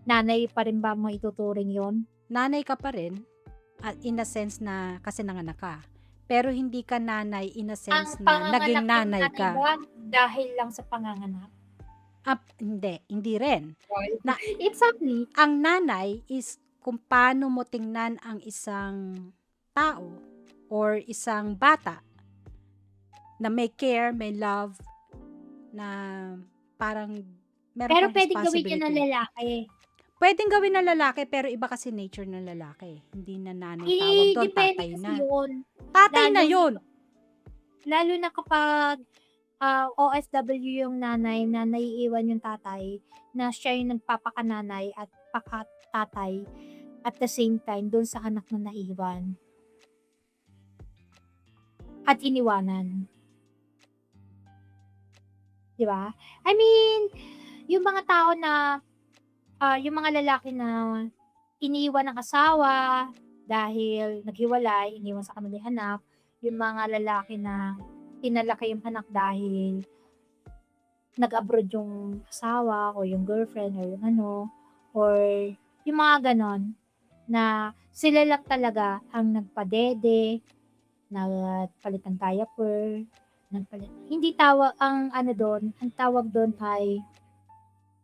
nanay pa rin ba mo ituturing yon? Nanay ka pa rin, in a sense na kasi nanganak ka. Pero hindi ka nanay in a sense na naging nanay ka. Ba dahil lang sa panganganak? Hindi rin. Exactly. Ang nanay is kung paano mo tingnan ang isang tao or isang bata na may care, may love, na parang meron Pero kang pwedeng gawin responsibility. yun ng lalaki. Pwedeng gawin ng lalaki, pero iba kasi nature ng lalaki. Hindi na nanay tawag doon, Depende tatay kasi na. yun. Tatay na Lalo- yun. Lalo na kapag OFW yung nanay na naiiwan yung tatay, na siya yung nagpapakananay at pakatatay at the same time doon sa anak na naiwan. At iniwanan. Di ba? I mean, yung mga tao na, yung mga lalaki na iniwan ng asawa dahil naghiwalay, iniwan sa kanilang anak, yung mga lalaki na pinalaki yung anak dahil nag-abroad yung asawa o yung girlfriend o yung ano, or yung mga ganon, na sila lang talaga ang nagpadede, nagpalit ng diaper, hindi tawag, ang ano doon, ang tawag doon ay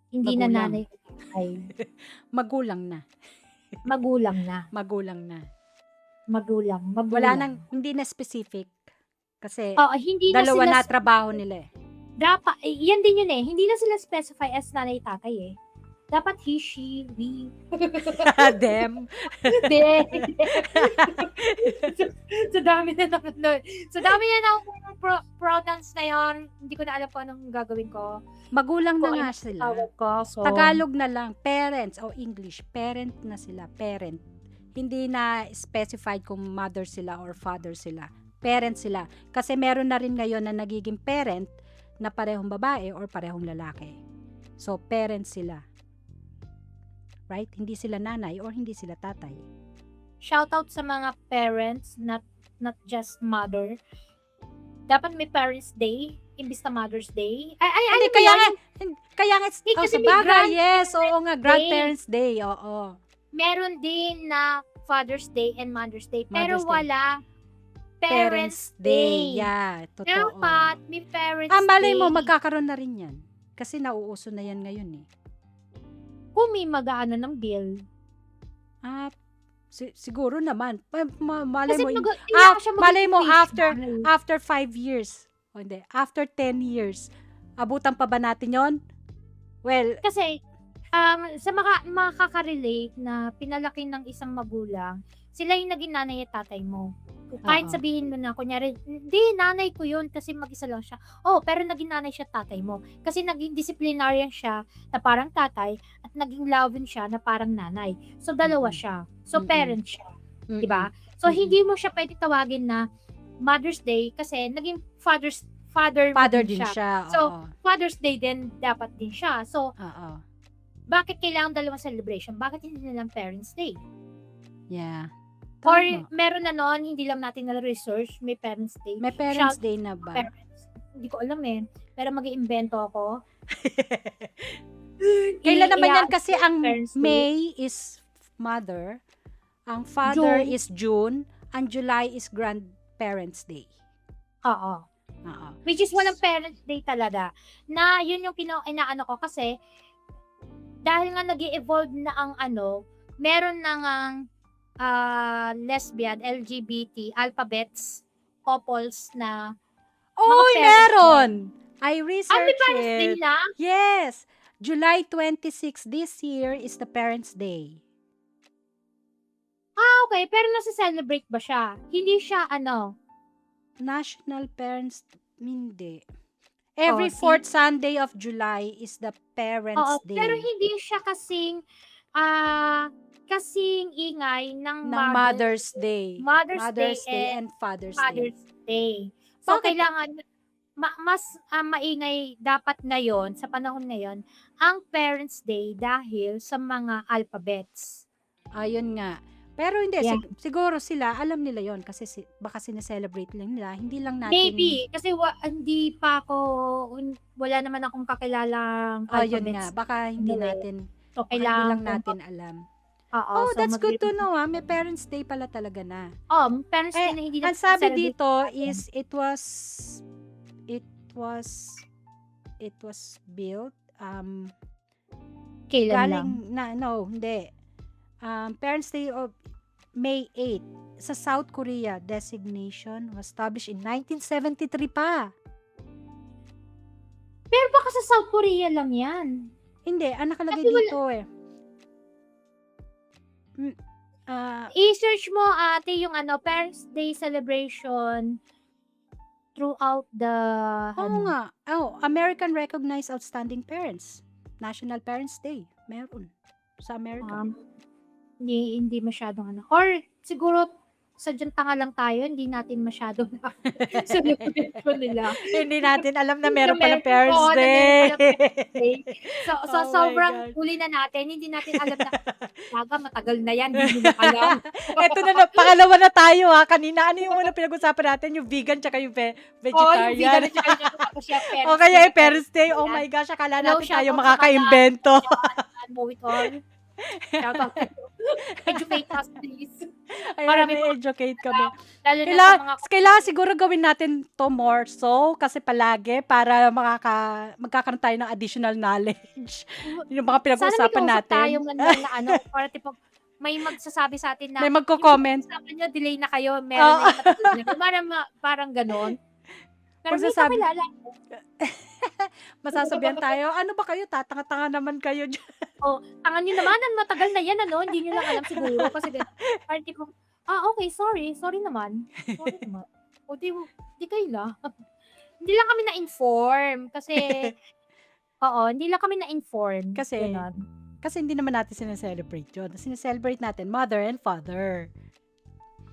hindi na Magulang. nanay ay Magulang na. magulang na. Magulang na. Magulang. Wala nang, hindi na specific. Kasi Oo, hindi na dalawa sila na trabaho nila eh. dapat, yan din yun eh. Hindi na sila specify as nanay tatay eh. Dapat he, she, we. Them. Hindi. Sa dami na ng pronouns na yon, hindi ko na alam kung anong gagawin ko. Magulang na Kung nga ano sila. tawag ko. So, Tagalog na lang. Parents o English. Parent na sila. Parent. Hindi na specified kung mother sila or father sila. Parent sila. Kasi meron na rin ngayon na nagiging parent na parehong babae or parehong lalaki. So, parents sila. Right? Hindi sila nanay or hindi sila tatay. shoutout sa mga parents, not just mother. Dapat may Parents Day, imbis na Mother's Day. Ay, Hindi, ano ba kaya yun? nga, kasi sa may bagay, yes, oo nga, Day. Grandparents Day, oo. Meron din na Father's Day and Mother's Day, pero Mother's Day. wala Parents Day. Yeah, totoo. Dapat may Parents Malay Day. mo, magkakaroon na rin yan. Kasi nauuso na yan ngayon eh. Kung may mag-aano ng bill. Siguro naman. Malay Kasi mo, siya malay mo mag-education. after 5 years, o hindi, after 10 years, abutan pa ba natin yon? Well, Kasi, sa makaka-relate na pinalaki ng isang magulang, sila yung naging nanay at tatay mo. Kahit Oo. sabihin mo na, kunyari, hindi, nanay ko yun kasi mag-isa lang siya. Oh, pero naging nanay siya at tatay mo. Kasi naging disciplinarian siya na parang tatay at naging loving siya na parang nanay. So, dalawa siya. So, Mm-mm. parent siya. Diba? So, Mm-mm. hindi mo siya pwede tawagin na Mother's Day kasi naging father din siya. So, Oo. Father's Day din dapat din siya. So, Oo. bakit kailangan dalawang celebration? Bakit hindi na lang Parents Day? Yeah. Or Tama. meron na noon, hindi lang natin na-research, may Parents Day. May Parents Shout- Day na ba? Parents. Hindi ko alam eh. Pero mag-iimbento ako. Kailan naman yan? I-add Kasi ang Parents Day. May is mother, ang father June. is June, ang July is Grandparents Day. Oo. Oo. Which is walang Parents Day talaga. Na yun yung inaano ko kasi dahil nga nag-evolve na ang meron na ngang lesbian, LGBT, alphabets, couples na Oy, parents meron! I may researched Parents Day it. na? Yes! July 26 this year is the Parents' Day. Okay, pero nasa-celebrate ba siya? Hindi siya National Parents hindi. Every see? fourth Sunday of July is the Oo, Parents' pero Day hindi siya kasing ingay ng ng Mother's Day. Mother's Day Mother's Day and and Father's Day. Father's Day. So, Bakit? kailangan mas maingay dapat ngayon, sa panahon ngayon, ang Parents' Day dahil sa mga alphabets. Ayun nga. Pero hindi, Yeah. siguro sila, alam nila yon kasi baka sineselebrate lang nila. Hindi lang natin. Maybe, kasi hindi pa ako, wala naman akong kakilalang Oh, yun nga. alphabets. Baka hindi Anyway, natin, So, baka hindi kailangan lang natin alam. Oo, Oh, so that's good to know. May Parents' Day pala talaga na. Parents Day na hindi na Ang sabi celebrate dito natin. is it was built Kailan lang? hindi. Parents' Day of May 8 sa South Korea designation was established in 1973 pa. Pero baka sa South Korea lang yan. Hindi, nakalagay Kasi dito eh. I-search mo ate yung Parents Day celebration throughout the Oo nga. American Recognized Outstanding Parents. National Parents Day. Meron. Sa America. hindi masyadong Or siguro sadyang tanga lang tayo, hindi natin masyadong celebration nila. Hindi natin alam na meron Na palang meron- Parents oo, na meron Day. palang Parents Day. So Oh my sobrang God. huli na natin, hindi natin alam na matagal na yan, hindi nila alam. Ito na, pangalawa na tayo ha. Kanina, ano yung una pinag-usapan natin? Yung vegan tsaka yung Yung vegetarian. vegan at saka yung tapos yung Parents O kaya Day, yung Parents Day. Oh Ayan. my gosh, akala Hello, natin shout tayo out sa makaka-invento. Know it all. Shout out to you. Educate us, please. Ayan, Para may may educate kami. Lalo na sa mga Kailangan siguro gawin natin to more so kasi palagi para magkakaroon tayo ng additional knowledge. Yung mga sana may pinag-uusapan kausap natin. tayong na para tipo may magsasabi sa atin na May magko-comment. yung usapan nyo, delay na kayo, meron na yung matagal na. Parang ganon. Pero may Magsasabi- kakilala. Masasabihan tayo, ano ba kayo? Tatanga-tanga naman kayo dyan. Tangan nyo naman, ang matagal na yan, hindi nyo lang alam siguro. Kasi parang tipo, okay, sorry naman. O di kayo lang. Hindi lang kami na-inform. Kasi, hindi lang kami na-inform. Kasi, Ganon. Kasi hindi naman natin sineselebrate yun. Sineselebrate natin mother and father.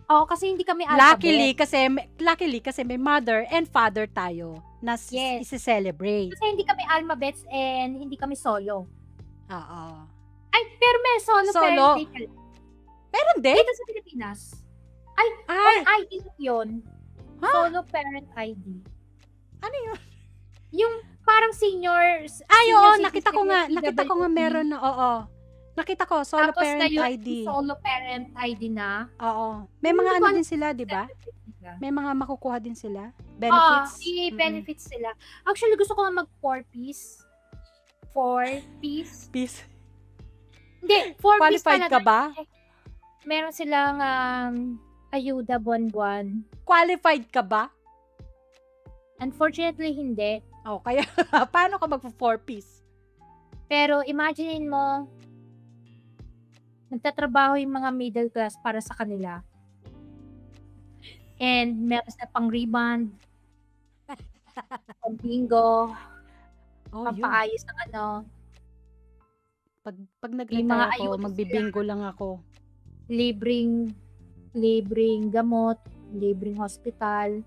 Kasi hindi kami alphabet. Luckily kasi may mother and father tayo na Yes. isi-celebrate. Kasi hindi kami alphabets and hindi kami solo. Oo. Ay, pero may solo Solo? parent day pala. Meron din? Dito sa Pilipinas. Ay, ID yun. Ha? Solo parent ID. Ano yun? Yung parang seniors. Oo, senior nakita ko citizen, nga PWD. meron na, oo. Nakita ko, solo Tapos parent ngayon, ID. solo parent ID na. Oo. May mga Hindi ano ko din sila, di ba? May mga makukuha din sila. Benefits. I-benefits sila. Actually, gusto ko nga mag 4-piece. 4-piece. Peace. Hindi, 4-piece Qualified talaga. ka ba? Meron silang ayuda buwan-buwan. Qualified ka ba? Unfortunately, hindi. Kaya paano ka magpo-4-piece? Pero imagine mo, nagtatrabaho yung mga middle class para sa kanila. And meron na pang rebound, pang bingo, Yun. pampaayos ng Pag Yung nag-retire mga ako, ayuda magbibingo lang ako. libreng gamot, libreng hospital,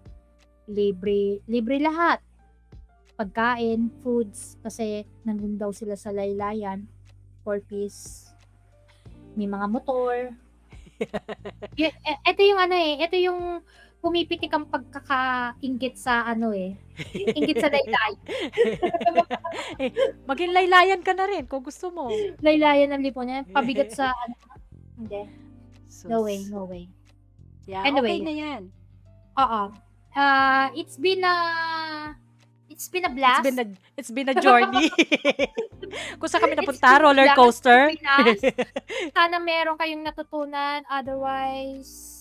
libre lahat. Pagkain, foods, kasi nandun daw sila sa laylayan, 4-piece. May mga motor. Ito yung ito yung pumipitik ang pagkakainggit sa inggit sa laylayan. Maging laylayan ka na rin kung gusto mo. Laylayan ng lipon niya, pabigat sa hindi. Sus. No way. Yeah, Anyway. okay na yan. Oo. It's been a blast. It's been a journey. Kung saan kami It's napunta, true roller lang, coaster. Pinas. Sana meron kayong natutunan. Otherwise,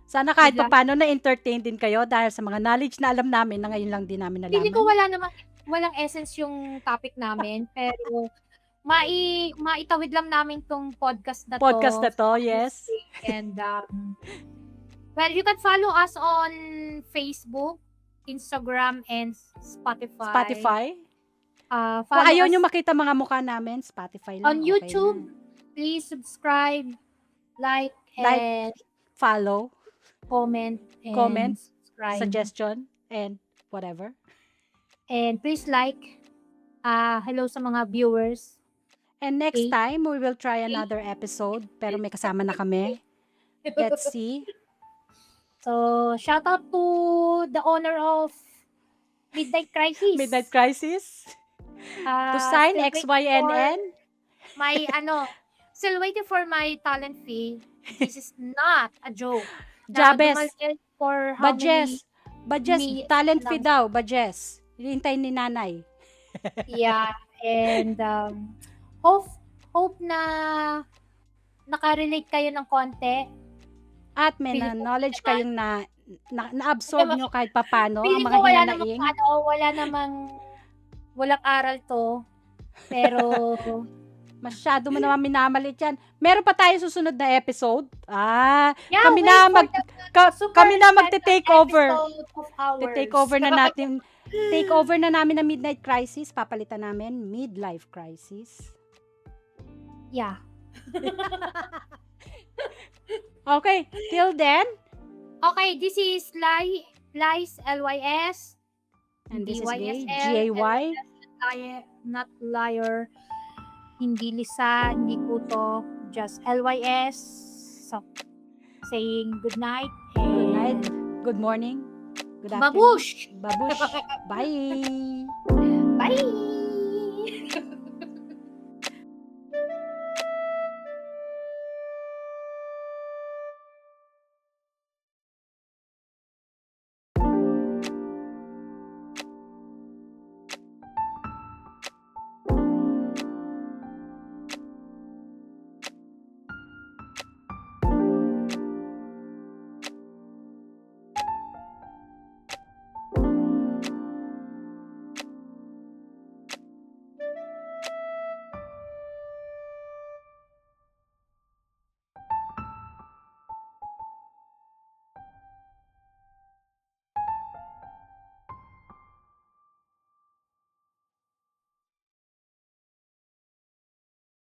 Sana kahit Good luck. paano na-entertain din kayo dahil sa mga knowledge na alam namin na ngayon lang din namin feeling ko nalaman. walang essence yung topic namin. Pero, maitawid lang namin tong podcast na to. Podcast na to, yes. And, well, you can follow us on Facebook, Instagram, and Spotify. Spotify. Kung Follow ayaw us nyo makita mga mukha namin, Spotify lang. on okay YouTube. na. Please subscribe, like, Like, and Follow, comment, and comment, subscribe. suggestion, and whatever. And please like. Hello sa mga viewers. And next Okay. time, we will try another episode. Pero may kasama na kami. Let's see. So, shout out to the owner of Midnight Crisis. Midnight Crisis. To sign Still waiting XYNN. for My, still waiting for my talent fee. This is not a joke. Jabes. Dumagal for how Badges. Badges. minutes Talent lang. fee daw. Badges. Hinintay ni nanay. Yeah. And, hope na nakarelate kayo ng konti. At may Feeling ko knowledge naman- kayong na-absorb Feeling nyo kahit papano. Feeling Ang ko mga wala hinanaing. walang aral to. Pero, Masyado mo naman minamalit yan. Meron pa tayo susunod na episode. yeah, Kami wait na for mag the super kami na special magte-take over. episode of ours. Take over na natin. Take over na namin ang Midnight Crisis. Papalitan namin Midlife Crisis. Yeah. Okay, till then, Okay, this is Lies, LYS. and this is Gay, DYSL, GAY. Not liar. Hindi lisa, hindi kuto. Just LYS. So, saying good night. Good And night, good morning, good afternoon. Babush! Babush. Bye.